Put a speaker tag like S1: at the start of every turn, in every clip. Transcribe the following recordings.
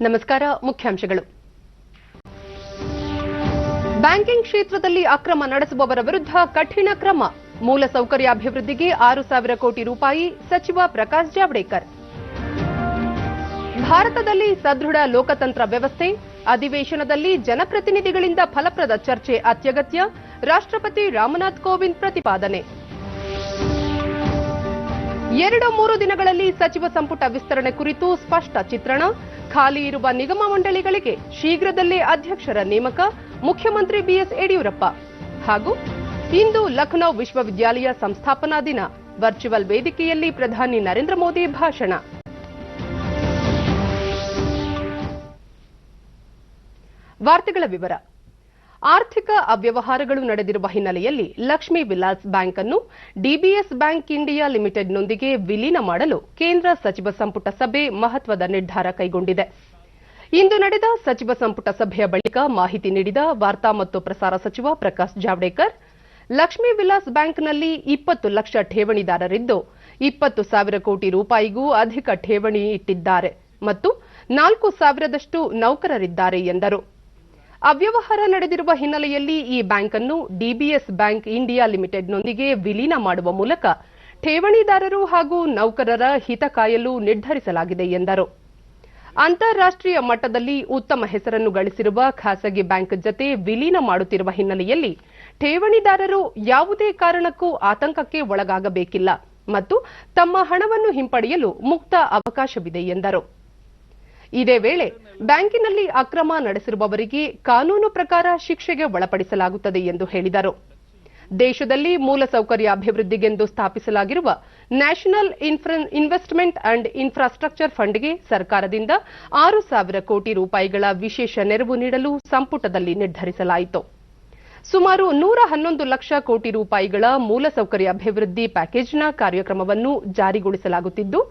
S1: ನಮಸ್ಕಾರ. ಮುಖ್ಯಾಂಶಗಳು. ಬ್ಯಾಂಕಿಂಗ್ ಕ್ಷೇತ್ರದಲ್ಲಿ ಅಕ್ರಮ ನಡೆಸುವವರ ವಿರುದ್ಧ ಕಠಿಣ ಕ್ರಮ. ಮೂಲಸೌಕರ್ಯ ಅಭಿವೃದ್ಧಿಗೆ 6,000 ಕೋಟಿ ರೂಪಾಯಿ ಸಚಿವ ಪ್ರಕಾಶ್ ಜಾವಡೇಕರ್. ಭಾರತದಲ್ಲಿ ಸದೃಢ ಲೋಕತಂತ್ರ ವ್ಯವಸ್ಥೆ, ಅಧಿವೇಶನದಲ್ಲಿ ಜನಪ್ರತಿನಿಧಿಗಳಿಂದ ಫಲಪ್ರದ ಚರ್ಚೆ ಅತ್ಯಗತ್ಯ. ರಾಷ್ಟ್ರಪತಿ ರಾಮನಾಥ್ ಕೋವಿಂದ್ ಪ್ರತಿಪಾದನೆ. 2-3 ದಿನಗಳಲ್ಲಿ ಸಚಿವ ಸಂಪುಟ ವಿಸ್ತರಣೆ ಕುರಿತು ಸ್ಪಷ್ಟ ಚಿತ್ರಣ. ಖಾಲಿ ಇರುವ ನಿಗಮ ಮಂಡಳಿಗಳಿಗೆ ಶೀಘ್ರದಲ್ಲೇ ಅಧ್ಯಕ್ಷರ ನೇಮಕ. ಮುಖ್ಯಮಂತ್ರಿ ಬಿಎಸ್ ಯಡಿಯೂರಪ್ಪ. ಹಾಗೂ ಇಂದು ಲಖನೌ ವಿಶ್ವವಿದ್ಯಾಲಯ ಸಂಸ್ಥಾಪನಾ ದಿನ. ವರ್ಚುವಲ್ ವೇದಿಕೆಯಲ್ಲಿ ಪ್ರಧಾನಿ ನರೇಂದ್ರ ಮೋದಿ ಭಾಷಣ. ವಾರ್ತೆಗಳ ವಿವರ. ಆರ್ಥಿಕ ಅವ್ಯವಹಾರಗಳು ನಡೆದಿರುವ ಹಿನ್ನೆಲೆಯಲ್ಲಿ ಲಕ್ಷ್ಮೀ ವಿಲಾಸ್ ಬ್ಯಾಂಕ್ ಅನ್ನು ಡಿಬಿಎಸ್ ಬ್ಯಾಂಕ್ ಇಂಡಿಯಾ ಲಿಮಿಟೆಡ್ನೊಂದಿಗೆ ವಿಲೀನ ಮಾಡಲು ಕೇಂದ್ರ ಸಚಿವ ಸಂಪುಟ ಸಭೆ ಮಹತ್ವದ ನಿರ್ಧಾರ ಕೈಗೊಂಡಿದೆ. ಇಂದು ನಡೆದ ಸಚಿವ ಸಂಪುಟ ಸಭೆಯ ಬಳಿಕ ಮಾಹಿತಿ ನೀಡಿದ ವಾರ್ತಾ ಮತ್ತು ಪ್ರಸಾರ ಸಚಿವ ಪ್ರಕಾಶ್ ಜಾವಡೇಕರ್, ಲಕ್ಷ್ಮೀ ವಿಲಾಸ್ ಬ್ಯಾಂಕ್ನಲ್ಲಿ 20 ಲಕ್ಷ ಠೇವಣಿದಾರರಿದ್ದು 20,000 ಕೋಟಿ ರೂಪಾಯಿಗೂ ಅಧಿಕ ಠೇವಣಿ ಇಟ್ಟಿದ್ದಾರೆ ಮತ್ತು 4,000ದಷ್ಟು ನೌಕರರಿದ್ದಾರೆ ಎಂದರು. ಅವ್ಯವಹಾರ ನಡೆದಿರುವ ಹಿನ್ನೆಲೆಯಲ್ಲಿ ಈ ಬ್ಯಾಂಕ್ ಅನ್ನು ಡಿಬಿಎಸ್ ಬ್ಯಾಂಕ್ ಇಂಡಿಯಾ ಲಿಮಿಟೆಡ್ನೊಂದಿಗೆ ವಿಲೀನ ಮಾಡುವ ಮೂಲಕ ಠೇವಣಿದಾರರು ಹಾಗೂ ನೌಕರರ ಹಿತ ಕಾಯಲು ನಿರ್ಧರಿಸಲಾಗಿದೆ ಎಂದರು. ಅಂತಾರಾಷ್ಟ್ರೀಯ ಮಟ್ಟದಲ್ಲಿ ಉತ್ತಮ ಹೆಸರನ್ನು ಗಳಿಸಿರುವ ಖಾಸಗಿ ಬ್ಯಾಂಕ್ ಜತೆ ವಿಲೀನ ಮಾಡುತ್ತಿರುವ ಹಿನ್ನೆಲೆಯಲ್ಲಿ ಠೇವಣಿದಾರರು ಯಾವುದೇ ಕಾರಣಕ್ಕೂ ಆತಂಕಕ್ಕೆ ಒಳಗಾಗಬೇಕಿಲ್ಲ ಮತ್ತು ತಮ್ಮ ಹಣವನ್ನು ಹಿಂಪಡೆಯಲು ಮುಕ್ತ ಅವಕಾಶವಿದೆ ಎಂದರು. ಇದೇ ವೇಳೆ ಬ್ಯಾಂಕಿನಲ್ಲಿ ಅಕ್ರಮ ನಡೆಸಿರುವವರಿಗೆ ಕಾನೂನು ಪ್ರಕಾರ ಶಿಕ್ಷೆಗೆ ಒಳಪಡಿಸಲಾಗುತ್ತದೆ ಎಂದು ಹೇಳಿದರು. ದೇಶದಲ್ಲಿ ಮೂಲಸೌಕರ್ಯ ಅಭಿವೃದ್ಧಿಗೆಂದು ಸ್ಥಾಪಿಸಲಾಗಿರುವ ನ್ಯಾಷನಲ್ ಇನ್ವೆಸ್ಟ್ಮೆಂಟ್ ಅಂಡ್ ಇನ್ಫ್ರಾಸ್ಟ್ರಕ್ಚರ್ ಫಂಡ್ಗೆ ಸರ್ಕಾರದಿಂದ 6,000 ಕೋಟಿ ರೂಪಾಯಿಗಳ ವಿಶೇಷ ನೆರವು ನೀಡಲು ಸಂಪುಟದಲ್ಲಿ ನಿರ್ಧರಿಸಲಾಯಿತು. ಸುಮಾರು 111 ಲಕ್ಷ ಕೋಟಿ ರೂಪಾಯಿಗಳ ಮೂಲಸೌಕರ್ಯ ಅಭಿವೃದ್ಧಿ ಪ್ಯಾಕೇಜ್ನ ಕಾರ್ಯಕ್ರಮವನ್ನು ಜಾರಿಗೊಳಿಸಲಾಗುತ್ತಿದ್ದು,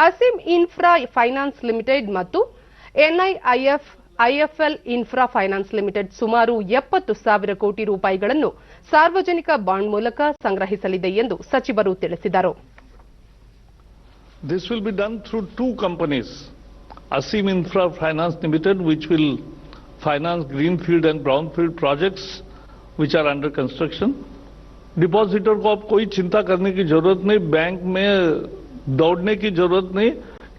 S1: ಅಸಿಮ್ ಇನ್ಫ್ರಾ ಫೈನಾನ್ಸ್ ಲಿಮಿಟೆಡ್ ಮತ್ತು ಐಎಫ್ಎಲ್ ಇನ್ಫ್ರಾ ಫೈನಾನ್ಸ್ ಲಿಮಿಟೆಡ್ ಸುಮಾರು 70,000 ಕೋಟಿ ರೂಪಾಯಿಗಳನ್ನು ಸಾರ್ವಜನಿಕ ಬಾಂಡ್ ಮೂಲಕ ಸಂಗ್ರಹಿಸಲಿದೆ ಎಂದು ಸಚಿವರು ತಿಳಿಸಿದರು.
S2: This will be done through two companies, Asim Infra Finance Limited, which will finance greenfield and brownfield projects which are under construction. Depositor को अब कोई चिंता करने की जरूरत नहीं, बैंक में दौड़ने की जरूरत नहीं,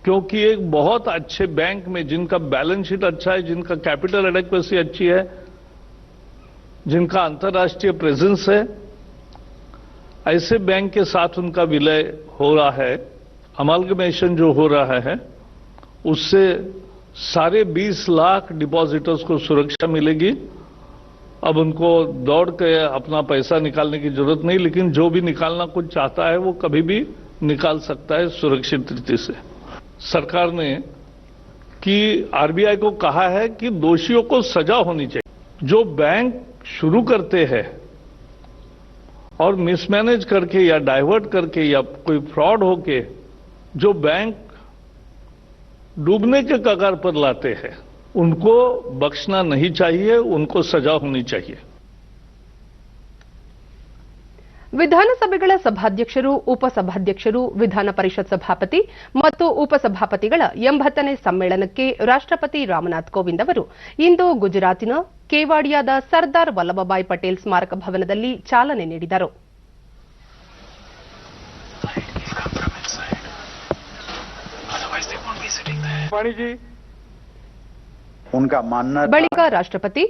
S2: क्योंकि एक बहुत अच्छे बैंक में जिनका बैलेंस शीट अच्छा है, जिनका कैपिटल एडेक्वेसी अच्छी है, जिनका अंतर्राष्ट्रीय प्रेजेंस है, ऐसे बैंक के साथ उनका विलय हो रहा है, अमालगमेशन जो हो रहा है, उससे सारे 20 लाख डिपॉजिटर्स को सुरक्षा मिलेगी. अब उनको दौड़ के अपना पैसा निकालने की जरूरत नहीं, लेकिन जो भी निकालना कुछ चाहता है वो कभी भी निकाल सकता है सुरक्षित रीति से. सरकार ने कि आरबीआई को कहा है कि दोषियों को सजा होनी चाहिए. जो बैंक शुरू करते हैं और मिसमैनेज करके या डाइवर्ट करके या कोई फ्रॉड होके जो बैंक डूबने के कगार पर लाते हैं, उनको बख्शना नहीं चाहिए, उनको सजा होनी चाहिए.
S1: ವಿಧಾನಸಭೆಗಳ ಸಭಾಧ್ಯಕ್ಷರು, ಉಪಸಭಾಧ್ಯಕ್ಷರು, ವಿಧಾನ ಪರಿಷತ್ ಸಭಾಪತಿ ಮತ್ತು ಉಪಸಭಾಪತಿಗಳ 80ನೇ ಸಮ್ಮೇಳನಕ್ಕೆ ರಾಷ್ಟ್ರಪತಿ ರಾಮನಾಥ್ ಕೋವಿಂದ್ ಅವರು ಇಂದು ಗುಜರಾತಿನ ಕೇವಾಡಿಯಾದ ಸರ್ದಾರ್ ವಲ್ಲಭಭಾಯ್ ಪಟೇಲ್ ಸ್ಮಾರಕ ಭವನದಲ್ಲಿ ಚಾಲನೆ ನೀಡಿದರು. ಬಳಿಕ ರಾಷ್ಟ್ರಪತಿ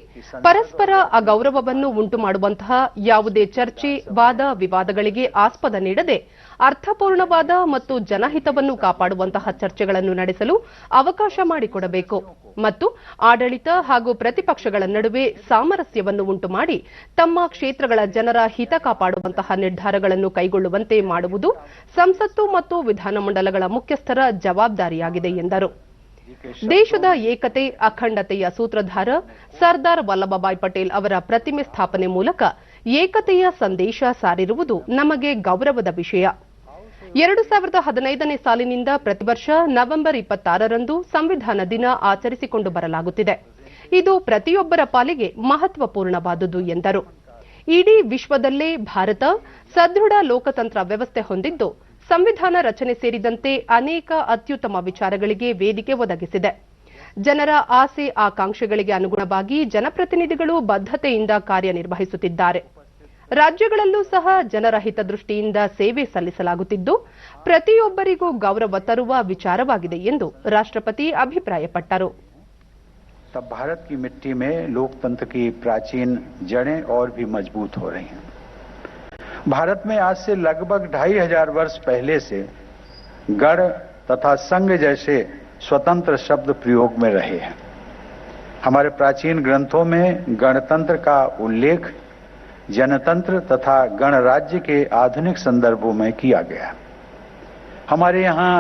S1: ಪರಸ್ಪರ ಅಗೌರವವನ್ನು ಉಂಟು ಮಾಡುವಂತಹ ಯಾವುದೇ ಚರ್ಚೆ, ವಾದ ವಿವಾದಗಳಿಗೆ ಆಸ್ಪದ ನೀಡದೆ ಅರ್ಥಪೂರ್ಣವಾದ ಮತ್ತು ಜನಹಿತವನ್ನು ಕಾಪಾಡುವಂತಹ ಚರ್ಚೆಗಳನ್ನು ನಡೆಸಲು ಅವಕಾಶ ಮಾಡಿಕೊಡಬೇಕು ಮತ್ತು ಆಡಳಿತ ಹಾಗೂ ಪ್ರತಿಪಕ್ಷಗಳ ನಡುವೆ ಸಾಮರಸ್ಯವನ್ನು ಉಂಟು ಮಾಡಿ ತಮ್ಮ ಕ್ಷೇತ್ರಗಳ ಜನರ ಹಿತ ಕಾಪಾಡುವಂತಹ ನಿರ್ಧಾರಗಳನ್ನು ಕೈಗೊಳ್ಳುವಂತೆ ಮಾಡುವುದು ಸಂಸತ್ತು ಮತ್ತು ವಿಧಾನಮಂಡಲಗಳ ಮುಖ್ಯಸ್ಥರ ಜವಾಬ್ದಾರಿಯಾಗಿದೆ ಎಂದರು. ದೇಶದ ಏಕತೆ, ಅಖಂಡತೆಯ ಸೂತ್ರಧಾರ ಸರ್ದಾರ್ ವಲ್ಲಭಭಾಯ್ ಪಟೇಲ್ ಅವರ ಪ್ರತಿಮೆ ಸ್ಥಾಪನೆ ಮೂಲಕ ಏಕತೆಯ ಸಂದೇಶ ಸಾರಿರುವುದು ನಮಗೆ ಗೌರವದ ವಿಷಯ. 2015ನೇ ಸಾಲಿನಿಂದ ಪ್ರತಿ ವರ್ಷ ನವೆಂಬರ್ 26ರಂದು ಸಂವಿಧಾನ ದಿನ ಆಚರಿಸಿಕೊಂಡು ಬರಲಾಗುತ್ತಿದೆ. ಇದು ಪ್ರತಿಯೊಬ್ಬರ ಪಾಲಿಗೆ ಮಹತ್ವಪೂರ್ಣವಾದುದು ಎಂದರು. ಇಡೀ ವಿಶ್ವದಲ್ಲೇ ಭಾರತ ಸದೃಢ ಲೋಕತಂತ್ರ ವ್ಯವಸ್ಥೆ ಹೊಂದಿದ್ದು ಸಂವಿಧಾನ ರಚನೆ ಸೇರಿದಂತೆ ಅನೇಕ ಅತ್ಯುತ್ತಮ ವಿಚಾರಗಳಿಗೆ ವೇದಿಕೆ ಒದಗಿಸಿದೆ. ಜನರ ಆಸೆ ಆಕಾಂಕ್ಷೆಗಳಿಗೆ ಅನುಗುಣವಾಗಿ ಜನಪ್ರತಿನಿಧಿಗಳು ಬದ್ಧತೆಯಿಂದ ಕಾರ್ಯನಿರ್ವಹಿಸುತ್ತಿದ್ದಾರೆ. ರಾಜ್ಯಗಳಲ್ಲೂ ಸಹ ಜನರ ಹಿತದೃಷ್ಟಿಯಿಂದ ಸೇವೆ ಸಲ್ಲಿಸಲಾಗುತ್ತಿದ್ದು ಪ್ರತಿಯೊಬ್ಬರಿಗೂ ಗೌರವ ತರುವ ವಿಚಾರವಾಗಿದೆ ಎಂದು ರಾಷ್ಟ್ರಪತಿ ಅಭಿಪ್ರಾಯಪಟ್ಟರು.
S3: तब भारत की मिट्टी में लोकतंत्र की प्राचीन जड़ें और भी मजबूत हो रही हैं. भारत में आज से लगभग 2500 वर्ष पहले से गण तथा संघ जैसे स्वतंत्र शब्द प्रयोग में रहे हैं. हमारे प्राचीन ग्रंथों में गणतंत्र का उल्लेख जनतंत्र तथा गणराज्य के आधुनिक संदर्भों में किया गया. हमारे यहाँ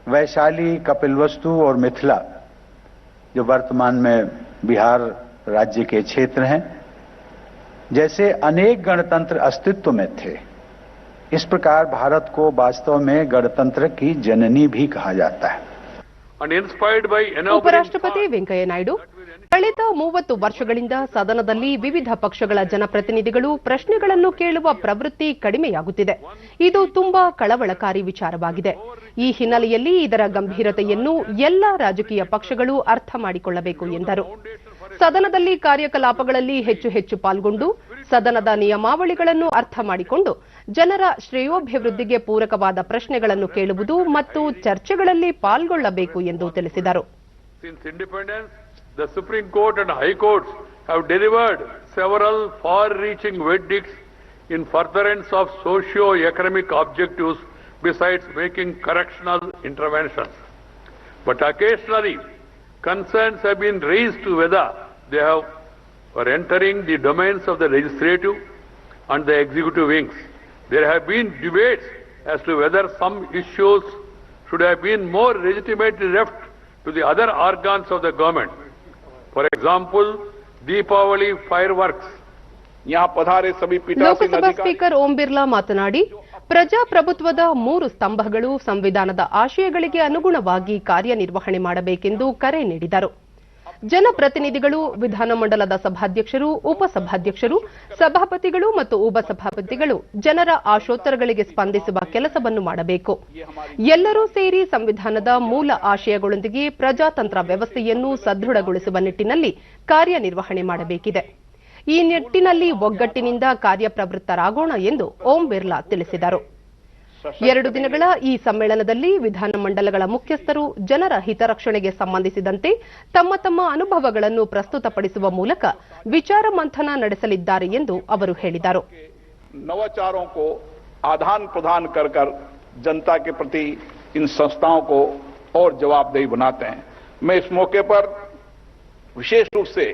S3: वैशाली, कपिलवस्तु और मिथिला जो वर्तमान में बिहार राज्य के क्षेत्र हैं, जैसे अनेक गणतंत्र अस्तित्व में थे. इस प्रकार भारत को वास्तव में गणतंत्र की जननी भी कहा जाता है.
S1: ಉಪರಾಷ್ಟ್ರಪತಿ ವೆಂಕಯ್ಯ ನಾಯ್ಡು ಕಳೆದ 30 ವರ್ಷಗಳಿಂದ ಸದನದಲ್ಲಿ ವಿವಿಧ ಪಕ್ಷಗಳ ಜನಪ್ರತಿನಿಧಿಗಳು ಪ್ರಶ್ನೆಗಳನ್ನು ಕೇಳುವ ಪ್ರವೃತ್ತಿ ಕಡಿಮೆಯಾಗುತ್ತಿದೆ. ಇದು ತುಂಬಾ ಕಳವಳಕಾರಿ ವಿಚಾರವಾಗಿದೆ. ಈ ಹಿನ್ನೆಲೆಯಲ್ಲಿ ಇದರ ಗಂಭೀರತೆಯನ್ನು ಎಲ್ಲಾ ರಾಜಕೀಯ ಪಕ್ಷಗಳು ಅರ್ಥ ಮಾಡಿಕೊಳ್ಳಬೇಕು ಎಂದರು. ಸದನದಲ್ಲಿ ಕಾರ್ಯಕಲಾಪಗಳಲ್ಲಿ ಹೆಚ್ಚು ಪಾಲ್ಗೊಂಡು ಸದನದ ನಿಯಮಾವಳಿಗಳನ್ನು ಅರ್ಥ ಮಾಡಿಕೊಂಡು ಜನರ ಶ್ರೇಯೋಭಿವೃದ್ಧಿಗೆ ಪೂರಕವಾದ ಪ್ರಶ್ನೆಗಳನ್ನು ಕೇಳುವುದು ಮತ್ತು ಚರ್ಚೆಗಳಲ್ಲಿ ಪಾಲ್ಗೊಳ್ಳಬೇಕು ಎಂದು ತಿಳಿಸಿದರು.
S4: The Supreme Court and High Courts have delivered several far-reaching verdicts in furtherance of socio-economic objectives besides making correctional interventions. But occasionally, concerns have been raised to whether they are entering the domains of the legislative and the executive wings. There have been debates as to whether some issues should have been more legitimately left to the other organs of the government. For example, Deepavali fireworks.
S1: Lok Sabha speaker Om Birla ಮಾತನಾಡಿ, ಪ್ರಜಾಪ್ರಭುತ್ವದ 3 ಸ್ತಂಭಗಳು ಸಂವಿಧಾನದ ಆಶಯಗಳಿಗೆ ಅನುಗುಣವಾಗಿ ಕಾರ್ಯನಿರ್ವಹಣೆ ಮಾಡಬೇಕೆಂದು ಕರೆ ನೀಡಿದರು. ಜನಪ್ರತಿನಿಧಿಗಳು ವಿಧಾನಮಂಡಲದ ಸಭಾಧ್ಯಕ್ಷರು, ಉಪಸಭಾಧ್ಯಕ್ಷರು, ಸಭಾಪತಿಗಳು ಮತ್ತು ಉಪಸಭಾಪತಿಗಳು ಜನರ ಆಶೋತ್ತರಗಳಿಗೆ ಸ್ಪಂದಿಸುವ ಕೆಲಸವನ್ನು ಮಾಡಬೇಕು. ಎಲ್ಲರೂ ಸೇರಿ ಸಂವಿಧಾನದ ಮೂಲ ಆಶಯಗಳೊಂದಿಗೆ ಪ್ರಜಾತಂತ್ರ ವ್ಯವಸ್ಥೆಯನ್ನು ಸದೃಢಗೊಳಿಸುವ ನಿಟ್ಟಿನಲ್ಲಿ ಕಾರ್ಯನಿರ್ವಹಣೆ ಮಾಡಬೇಕಿದೆ. ಈ ನಿಟ್ಟಿನಲ್ಲಿ ಒಗ್ಗಟ್ಟಿನಿಂದ ಕಾರ್ಯಪ್ರವೃತ್ತರಾಗೋಣ ಎಂದು ಓಂ ಬಿರ್ಲಾ ತಿಳಿಸಿದರು. 2 ದಿನಗಳ ಈ ಸಮ್ಮೇಳನದಲ್ಲಿ ವಿಧಾನಮಂಡಲಗಳ ಮುಖ್ಯಸ್ಥರು ಜನರ ಹಿತರಕ್ಷಣೆಗೆ ಸಂಬಂಧಿಸಿದಂತೆ ತಮ್ಮ ಅನುಭವಗಳನ್ನು ಪ್ರಸ್ತುತಪಡಿಸುವ ಮೂಲಕ ವಿಚಾರ ಮಂಥನ ನಡೆಸಲಿದ್ದಾರೆ ಎಂದು ಅವರು ಹೇಳಿದರು.
S5: नवाचारों को आदान प्रदान कर जनता के प्रति इन संस्थाओं को और जवाबदेही बनाते हैं. मैं इस मौके पर विशेष रूप से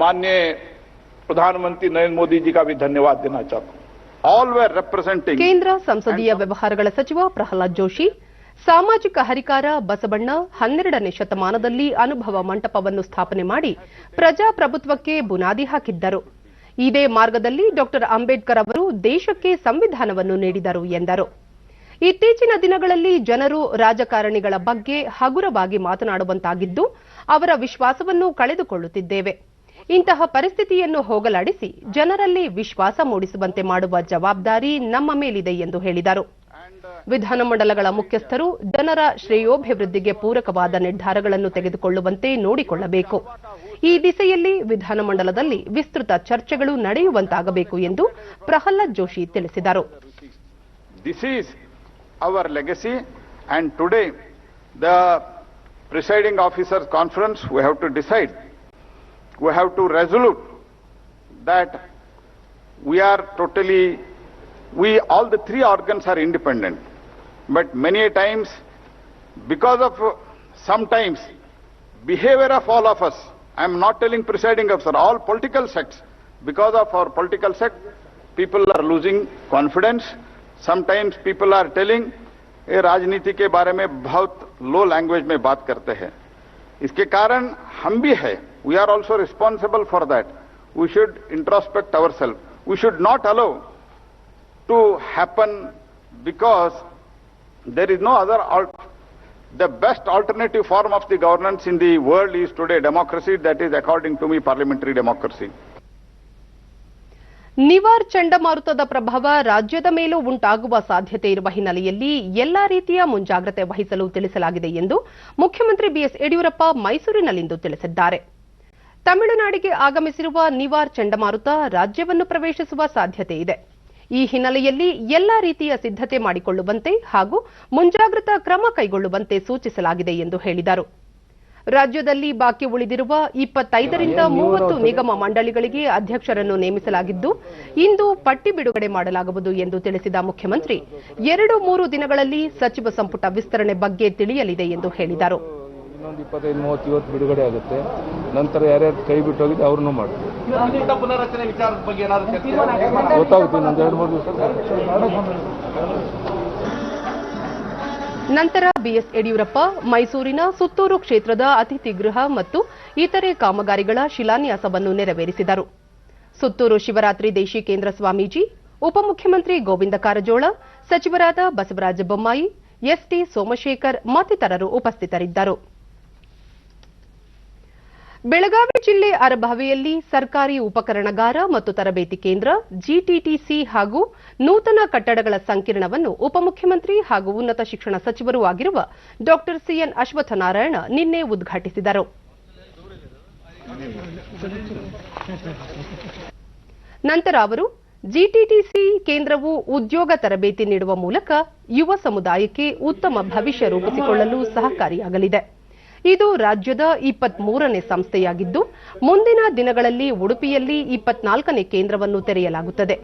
S5: माननीय प्रधानमंत्री नरेंद्र मोदी जी का भी धन्यवाद देना चाहता हूं.
S1: ಕೇಂದ್ರ ಸಂಸದೀಯ ವ್ಯವಹಾರಗಳ ಸಚಿವ ಪ್ರಹ್ಲಾದ್ ಜೋಶಿ, ಸಾಮಾಜಿಕ ಹರಿಕಾರ ಬಸವಣ್ಣ 12ನೇ ಶತಮಾನದಲ್ಲಿ ಅನುಭವ ಮಂಟಪವನ್ನು ಸ್ಥಾಪನೆ ಮಾಡಿ ಪ್ರಜಾಪ್ರಭುತ್ವಕ್ಕೆ ಬುನಾದಿ ಹಾಕಿದ್ದರು. ಇದೇ ಮಾರ್ಗದಲ್ಲಿ ಡಾ ಅಂಬೇಡ್ಕರ್ ಅವರು ದೇಶಕ್ಕೆ ಸಂವಿಧಾನವನ್ನು ನೀಡಿದರು ಎಂದರು. ಇತ್ತೀಚಿನ ದಿನಗಳಲ್ಲಿ ಜನರು ರಾಜಕಾರಣಿಗಳ ಬಗ್ಗೆ ಹಗುರವಾಗಿ ಮಾತನಾಡುವಂತಾಗಿದ್ದು ಅವರ ವಿಶ್ವಾಸವನ್ನು ಕಳೆದುಕೊಳ್ಳುತ್ತಿದ್ದೇವೆ. ಇಂತಹ ಪರಿಸ್ಥಿತಿಯನ್ನು ಹೋಗಲಾಡಿಸಿ ಜನರಲ್ಲಿ ವಿಶ್ವಾಸ ಮೂಡಿಸುವಂತೆ ಮಾಡುವ ಜವಾಬ್ದಾರಿ ನಮ್ಮ ಮೇಲಿದೆ ಎಂದು ಹೇಳಿದರು. ವಿಧಾನಮಂಡಲಗಳ ಮುಖ್ಯಸ್ಥರು ಜನರ ಶ್ರೇಯೋಭಿವೃದ್ಧಿಗೆ ಪೂರಕವಾದ ನಿರ್ಧಾರಗಳನ್ನು ತೆಗೆದುಕೊಳ್ಳುವಂತೆ ನೋಡಿಕೊಳ್ಳಬೇಕು. ಈ ದಿಸೆಯಲ್ಲಿ ವಿಧಾನಮಂಡಲದಲ್ಲಿ ವಿಸ್ತೃತ ಚರ್ಚೆಗಳು ನಡೆಯುವಂತಾಗಬೇಕು ಎಂದು ಪ್ರಹ್ಲಾದ್ ಜೋಶಿ ತಿಳಿಸಿದರು.
S5: This is our legacy, and today the presiding officers conference we have to decide. We have to resolute that all the 3 organs are independent, but many times because of sometimes behavior of all of us, I am not telling presiding officer, all political sects, because of our political sect, people are losing confidence. Sometimes people are telling ये राजनीति के बारे में बहुत लो language में बात करते हैं. इसके कारण हम भी है, we are also responsible for that. We should introspect ourselves. We should not allow to happen, because there is no other the best alternative form of the governance in the world is today democracy, that is according to me parliamentary democracy.
S1: Nivar ಚಂಡಮಾರುತದ ಪ್ರಭಾವ ರಾಜ್ಯದ ಮೇಲೂ ಉಂಟಾಗುವ ಸಾಧ್ಯತೆ ಇರುವ ಹಿನ್ನೆಲೆಯಲ್ಲಿ ಎಲ್ಲಾ ರೀತಿಯ ಮುಂಜಾಗ್ರತೆ ವಹಿಸಲು ತಿಳಿಸಲಾಗಿದೆ ಎಂದು ಮುಖ್ಯಮಂತ್ರಿ ಬಿಎಸ್ ಯಡಿಯೂರಪ್ಪ ಮೈಸೂರಿನಲ್ಲಿಂದು ತಿಳಿಸಿದ್ದಾರೆ. ತಮಿಳುನಾಡಿಗೆ ಆಗಮಿಸಿರುವ ನಿವಾರ್ ಚಂಡಮಾರುತ ರಾಜ್ಯವನ್ನು ಪ್ರವೇಶಿಸುವ ಸಾಧ್ಯತೆ ಇದೆ. ಈ ಹಿನ್ನೆಲೆಯಲ್ಲಿ ಎಲ್ಲಾ ರೀತಿಯ ಸಿದ್ಧತೆ ಮಾಡಿಕೊಳ್ಳುವಂತೆ ಹಾಗೂ ಮುಂಜಾಗ್ರತಾ ಕ್ರಮ ಕೈಗೊಳ್ಳುವಂತೆ ಸೂಚಿಸಲಾಗಿದೆ ಎಂದು ಹೇಳಿದರು. ರಾಜ್ಯದಲ್ಲಿ ಬಾಕಿ ಉಳಿದಿರುವ 25ರಿಂದ 30 ನಿಗಮ ಮಂಡಳಿಗಳಿಗೆ ಅಧ್ಯಕ್ಷರನ್ನು ನೇಮಿಸಲಾಗಿದ್ದು, ಇಂದು ಪಟ್ಟಿ ಬಿಡುಗಡೆ ಮಾಡಲಾಗುವುದು ಎಂದು ತಿಳಿಸಿದ ಮುಖ್ಯಮಂತ್ರಿ 2-3 ದಿನಗಳಲ್ಲಿ ಸಚಿವ ಸಂಪುಟ ವಿಸ್ತರಣೆ ಬಗ್ಗೆ ತಿಳಿಯಲಿದೆ ಎಂದು ಹೇಳಿದರು.
S6: ಇನ್ನೊಂದು 25-30 ಇವತ್ತು ಬಿಡುಗಡೆ ಆಗುತ್ತೆ. ನಂತರ ಯಾರ್ಯಾರು ಕೈ ಬಿಟ್ಟು ಹೋಗಿದೆ ಅವ್ರನ್ನೂ ಮಾಡ್ತೀವಿ.
S7: ಪುನರಚನೆ ವಿಚಾರದ ಬಗ್ಗೆ
S6: ಗೊತ್ತಾಗುತ್ತೆ ಇನ್ನೊಂದು 2-3 ದಿವಸ.
S1: ನಂತರ ಬಿಎಸ್ ಯಡಿಯೂರಪ್ಪ ಮೈಸೂರಿನ ಸುತ್ತೂರು ಕ್ಷೇತ್ರದ ಅತಿಥಿ ಗೃಹ ಮತ್ತು ಇತರೆ ಕಾಮಗಾರಿಗಳ ಶಿಲಾನ್ಯಾಸವನ್ನು ನೆರವೇರಿಸಿದರು. ಸುತ್ತೂರು ಶಿವರಾತ್ರಿ ದೇಶಿಕೇಂದ್ರ ಸ್ವಾಮೀಜಿ, ಉಪಮುಖ್ಯಮಂತ್ರಿ ಗೋವಿಂದ ಕಾರಜೋಳ, ಸಚಿವರಾದ ಬಸವರಾಜ ಬೊಮ್ಮಾಯಿ, ಎಸ್ಟಿ ಸೋಮಶೇಖರ್ ಮತ್ತಿತರರು ಉಪಸ್ಥಿತರಿದ್ದರು. ಬೆಳಗಾವಿ ಜಿಲ್ಲೆ ಅರಭಾವಿಯಲ್ಲಿ ಸರ್ಕಾರಿ ಉಪಕರಣಗಾರ ಮತ್ತು ತರಬೇತಿ ಕೇಂದ್ರ ಜಿಟಿಟಿಸಿ ಹಾಗೂ ನೂತನ ಕಟ್ಟಡಗಳ ಸಂಕೀರ್ಣವನ್ನು ಉಪಮುಖ್ಯಮಂತ್ರಿ ಹಾಗೂ ಉನ್ನತ ಶಿಕ್ಷಣ ಸಚಿವರೂ ಆಗಿರುವ ಡಾ ಸಿಎನ್ ಅಶ್ವತ್ಥನಾರಾಯಣ ನಿನ್ನೆ ಉದ್ಘಾಟಿಸಿದರು. ನಂತರ ಅವರು ಜಿಟಿಟಿಸಿ ಕೇಂದ್ರವು ಉದ್ಯೋಗ ತರಬೇತಿ ನೀಡುವ ಮೂಲಕ ಯುವ ಸಮುದಾಯಕ್ಕೆ ಉತ್ತಮ ಭವಿಷ್ಯ ರೂಪಿಸಿಕೊಳ್ಳಲು ಸಹಕಾರಿಯಾಗಲಿದೆ. ಇದು ರಾಜ್ಯದ 23ನೇ ಸಂಸ್ಥೆಯಾಗಿದ್ದು, ಮುಂದಿನ ದಿನಗಳಲ್ಲಿ ಉಡುಪಿಯಲ್ಲಿ 24ನೇ ಕೇಂದ್ರವನ್ನು ತೆರೆಯಲಾಗುತ್ತದೆ.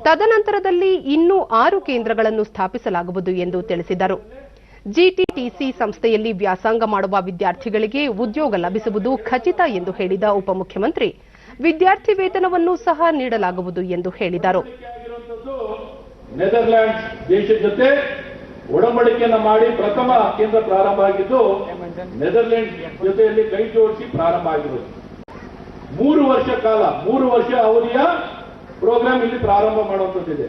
S1: ತದನಂತರದಲ್ಲಿ ಇನ್ನೂ 6 ಕೇಂದ್ರಗಳನ್ನು ಸ್ಥಾಪಿಸಲಾಗುವುದು ಎಂದು ತಿಳಿಸಿದರು. ಜಿಟಿಟಿಸಿ ಸಂಸ್ಥೆಯಲ್ಲಿ ವ್ಯಾಸಂಗ ಮಾಡುವ ವಿದ್ಯಾರ್ಥಿಗಳಿಗೆ ಉದ್ಯೋಗ ಲಭಿಸುವುದು ಖಚಿತ ಎಂದು ಹೇಳಿದ ಉಪಮುಖ್ಯಮಂತ್ರಿ, ವಿದ್ಯಾರ್ಥಿ ವೇತನವನ್ನು ಸಹ ನೀಡಲಾಗುವುದು ಎಂದು ಹೇಳಿದರು.
S8: ನೆದರ್ಲ್ಯಾಂಡ್ಸ್ ದೇಶದ ಜೊತೆ ಒಡಂಬಡಿಕೆಯನ್ನು ಮಾಡಿ ಪ್ರಥಮ ಕೇಂದ್ರ ಪ್ರಾರಂಭ ಆಗಿದ್ದು ನೆದರ್ಲ್ಯಾಂಡ್ಸ್ ಜೊತೆಯಲ್ಲಿ ಕೈ ಜೋಡಿಸಿ ಪ್ರಾರಂಭ ಆಗಿರೋದು. 3 ವರ್ಷ ಕಾಲ 3 ವರ್ಷ ಅವಧಿಯ ಪ್ರೋಗ್ರಾಮ್ ಇಲ್ಲಿ ಪ್ರಾರಂಭ ಮಾಡುವಂತದ್ದಿದೆ.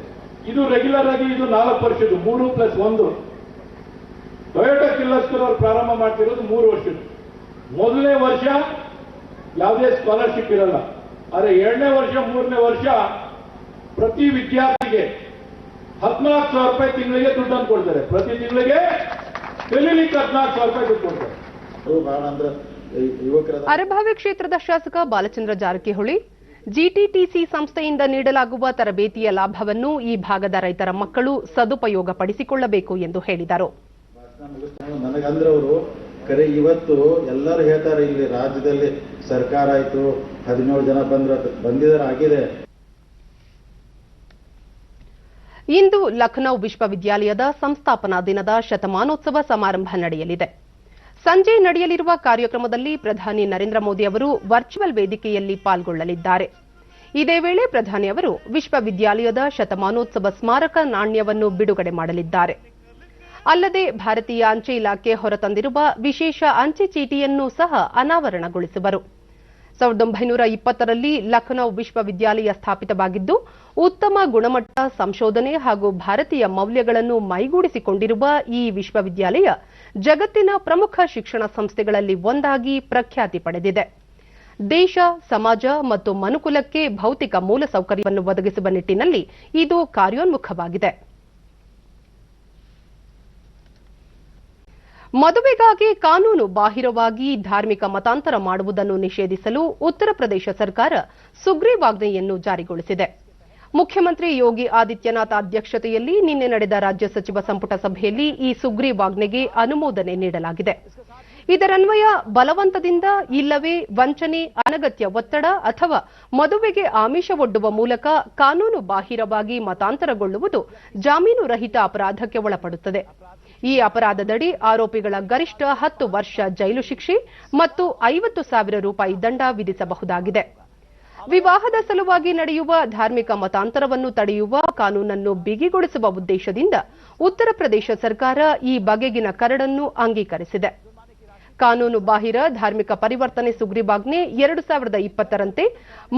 S8: ಇದು ರೆಗ್ಯುಲರ್ ಆಗಿ ಇದು 4 ವರ್ಷದ್ದು 3+1. ಟೊಯೋಟಾ ಕಿರ್ಲೋಸ್ಕರ್ ಅವರು ಪ್ರಾರಂಭ ಮಾಡ್ತಿರೋದು 3 ವರ್ಷದ್ದು. ಮೊದಲನೇ ವರ್ಷ ಯಾವುದೇ ಸ್ಕಾಲರ್ಶಿಪ್ ಇರಲ್ಲ, ಆದರೆ 2ನೇ ವರ್ಷ 3ನೇ ವರ್ಷ ಪ್ರತಿ ವಿದ್ಯಾರ್ಥಿಗೆ 14,000 ರೂಪಾಯಿ ತಿಂಗಳಿಗೆ ದುಡ್ಡನ್ನು ಕೊಡ್ತಾರೆ. ಪ್ರತಿ ತಿಂಗಳಿಗೆ ಕಲೀಲಿಕ್ಕೆ 14,000 ರೂಪಾಯಿ ದುಡ್ಡು ಕೊಡ್ತಾರೆ.
S1: ಅರಭಾವಿ ಕ್ಷೇತ್ರದ ಶಾಸಕ ಬಾಲಚಂದ್ರ ಜಾರಕಿಹೊಳಿ, ಜಿಟಿಟಿಸಿ ಸಂಸ್ಥೆಯಿಂದ ನೀಡಲಾಗುವ ತರಬೇತಿಯ ಲಾಭವನ್ನು ಈ ಭಾಗದ ರೈತರ ಮಕ್ಕಳು ಸದುಪಯೋಗ ಪಡಿಸಿಕೊಳ್ಳಬೇಕು ಎಂದು ಹೇಳಿದರು.
S9: ನನಗಂದ್ರವರು ಕರೆ ಇವತ್ತು ಎಲ್ಲರೂ ಹೇಳ್ತಾರೆ, ಇಲ್ಲಿ ರಾಜ್ಯದಲ್ಲಿ ಸರ್ಕಾರ ಆಯ್ತು 17 ಜನ ಬಂದಿದ್ದಾರೆ.
S1: ಇಂದು ಲಖನೌ ವಿಶ್ವವಿದ್ಯಾಲಯದ ಸಂಸ್ಥಾಪನಾ ದಿನದ ಶತಮಾನೋತ್ಸವ ಸಮಾರಂಭ ನಡೆಯಲಿದೆ. ಸಂಜೆ ನಡೆಯಲಿರುವ ಕಾರ್ಯಕ್ರಮದಲ್ಲಿ ಪ್ರಧಾನಿ ನರೇಂದ್ರ ಮೋದಿ ಅವರು ವರ್ಚುವಲ್ ವೇದಿಕೆಯಲ್ಲಿ ಪಾಲ್ಗೊಳ್ಳಲಿದ್ದಾರೆ. ಇದೇ ವೇಳೆ ಪ್ರಧಾನಿ ಅವರು ವಿಶ್ವವಿದ್ಯಾಲಯದ ಶತಮಾನೋತ್ಸವ ಸ್ಮಾರಕ ನಾಣ್ಯವನ್ನು ಬಿಡುಗಡೆ ಮಾಡಲಿದ್ದಾರೆ. ಅಲ್ಲದೆ ಭಾರತೀಯ ಅಂಚೆ ಇಲಾಖೆ ಹೊರತಂದಿರುವ ವಿಶೇಷ ಅಂಚೆ ಚೀಟಿಯನ್ನು ಸಹ ಅನಾವರಣಗೊಳಿಸುವರು. 1920ರಲ್ಲಿ ಲಖನೌ ವಿಶ್ವವಿದ್ಯಾಲಯ ಸ್ಥಾಪಿತವಾಗಿದ್ದು, ಉತ್ತಮ ಗುಣಮಟ್ಟ ಸಂಶೋಧನೆ ಹಾಗೂ ಭಾರತೀಯ ಮೌಲ್ಯಗಳನ್ನು ಮೈಗೂಡಿಸಿಕೊಂಡಿರುವ ಈ ವಿಶ್ವವಿದ್ಯಾಲಯ ಜಗತ್ತಿನ ಪ್ರಮುಖ ಶಿಕ್ಷಣ ಸಂಸ್ಥೆಗಳಲ್ಲಿ ಒಂದಾಗಿ ಪ್ರಖ್ಯಾತಿ ಪಡೆದಿದೆ. ದೇಶ, ಸಮಾಜ ಮತ್ತು ಮನುಕುಲಕ್ಕೆ ಭೌತಿಕ ಮೂಲಸೌಕರ್ಯವನ್ನು ಒದಗಿಸುವ ನಿಟ್ಟಿನಲ್ಲಿ ಇದು ಕಾರ್ಯೋನ್ಮುಖವಾಗಿದೆ. ಮದುವೆಗಾಗಿ ಕಾನೂನು ಬಾಹಿರವಾಗಿ ಧಾರ್ಮಿಕ ಮತಾಂತರ ಮಾಡುವುದನ್ನು ನಿಷೇಧಿಸಲು ಉತ್ತರ ಪ್ರದೇಶ ಸರ್ಕಾರ ಸುಗ್ರೀವಾಜ್ಞೆಯನ್ನು ಜಾರಿಗೊಳಿಸಿದೆ. ಮುಖ್ಯಮಂತ್ರಿ ಯೋಗಿ ಆದಿತ್ಯನಾಥ್ ಅಧ್ಯಕ್ಷತೆಯಲ್ಲಿ ನಿನ್ನೆ ನಡೆದ ರಾಜ್ಯ ಸಚಿವ ಸಂಪುಟ ಸಭೆಯಲ್ಲಿ ಈ ಸುಗ್ರೀವಾಜ್ಞೆಗೆ ಅನುಮೋದನೆ ನೀಡಲಾಗಿದೆ. ಇದರನ್ವಯ ಬಲವಂತದಿಂದ ಇಲ್ಲವೇ ವಂಚನೆ, ಅನಗತ್ಯ ಒತ್ತಡ ಅಥವಾ ಮದುವೆಗೆ ಆಮಿಷವೊಡ್ಡುವ ಮೂಲಕ ಕಾನೂನು ಬಾಹಿರವಾಗಿ ಮತಾಂತರಗೊಳ್ಳುವುದು ಜಾಮೀನು ರಹಿತ ಅಪರಾಧಕ್ಕೆ ಒಳಪಡುತ್ತದೆ. ಈ ಅಪರಾಧದಡಿ ಆರೋಪಿಗಳ ಗರಿಷ್ಠ 10 ವರ್ಷ ಜೈಲು ಶಿಕ್ಷೆ ಮತ್ತು 50,000 ರೂಪಾಯಿ ದಂಡ ವಿಧಿಸಬಹುದಾಗಿದೆ. ವಿವಾಹದ ಸಲುವಾಗಿ ನಡೆಯುವ ಧಾರ್ಮಿಕ ಮತಾಂತರವನ್ನು ತಡೆಯುವ ಕಾನೂನನ್ನು ಬಿಗಿಗೊಳಿಸುವ ಉದ್ದೇಶದಿಂದ ಉತ್ತರ ಪ್ರದೇಶ ಸರ್ಕಾರ ಈ ಬಗೆಗಿನ ಕರಡನ್ನು ಅಂಗೀಕರಿಸಿದೆ. ಕಾನೂನು ಬಾಹಿರ ಧಾರ್ಮಿಕ ಪರಿವರ್ತನೆ ಸುಗ್ರೀವಾಜ್ಞೆ 2020ರಂತೆ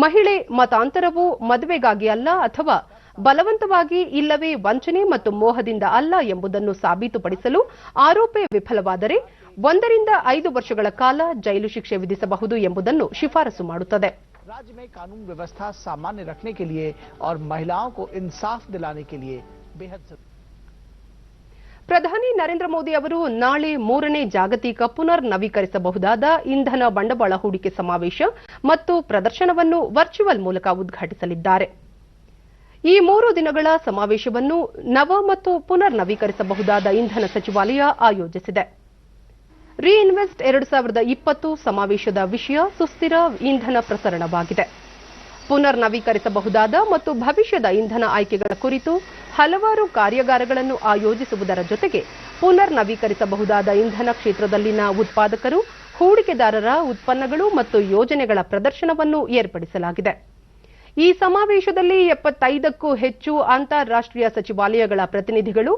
S1: ಮಹಿಳೆ ಮತಾಂತರವು ಮದುವೆಗಾಗಿ ಅಲ್ಲ ಅಥವಾ ಬಲವಂತವಾಗಿ ಇಲ್ಲವೇ ವಂಚನೆ ಮತ್ತು ಮೋಹದಿಂದ ಅಲ್ಲ ಎಂಬುದನ್ನು ಸಾಬೀತುಪಡಿಸಲು ಆರೋಪ ವಿಫಲವಾದರೆ 1 ರಿಂದ 5 ವರ್ಷಗಳ ಕಾಲ ಜೈಲು ಶಿಕ್ಷೆ ವಿಧಿಸಬಹುದು ಎಂಬುದನ್ನು ಶಿಫಾರಸು ಮಾಡುತ್ತದೆ.
S10: राज्य में कानून व्यवस्था सामान्य रखने के लिए और महिलाओं को इंसाफ दिलाने के लिए बेहद जरूरी।
S1: ಪ್ರಧಾನಿ ನರೇಂದ್ರ ಮೋದಿ ಅವರು ನಾಳೆ 3ನೇ ಜಾಗತಿಕ ಪುನರ್ ನವೀಕರಿಸಬಹುದಾದ ಇಂಧನ ಬಂಡವಾಳ ಹೂಡಿಕೆ ಸಮಾವೇಶ ಮತ್ತು ಪ್ರದರ್ಶನವನ್ನು ವರ್ಚುವಲ್ ಮೂಲಕ ಉದ್ಘಾಟಿಸಲಿದ್ದಾರೆ. ಈ 3 ದಿನಗಳ ಸಮಾವೇಶವನ್ನು ನವ ಮತ್ತು ಪುನರ್ ನವೀಕರಿಸಬಹುದಾದ ಇಂಧನ ಸಚಿವಾಲಯ ಆಯೋಜಿಸಿದೆ. ರೀಇನ್ವೆಸ್ಟ್ 2020 ಸಮಾವೇಶದ ವಿಷಯ ಸುಸ್ಥಿರ ಇಂಧನ ಪ್ರಸರಣವಾಗಿದೆ. ಪುನರ್ ನವೀಕರಿಸಬಹುದಾದ ಮತ್ತು ಭವಿಷ್ಯದ ಇಂಧನ ಆಯ್ಕೆಗಳ ಕುರಿತು ಹಲವಾರು ಕಾರ್ಯಾಗಾರಗಳನ್ನು ಆಯೋಜಿಸುವುದರ ಜೊತೆಗೆ ಪುನರ್ ನವೀಕರಿಸಬಹುದಾದ ಇಂಧನ ಕ್ಷೇತ್ರದಲ್ಲಿನ ಉತ್ಪಾದಕರು, ಹೂಡಿಕೆದಾರರ ಉತ್ಪನ್ನಗಳು ಮತ್ತು ಯೋಜನೆಗಳ ಪ್ರದರ್ಶನವನ್ನು ಏರ್ಪಡಿಸಲಾಗಿದೆ. ಈ ಸಮಾವೇಶದಲ್ಲಿ 75ಕ್ಕೂ ಹೆಚ್ಚು ಅಂತಾರಾಷ್ಟ್ರೀಯ ಸಚಿವಾಲಯಗಳ ಪ್ರತಿನಿಧಿಗಳು,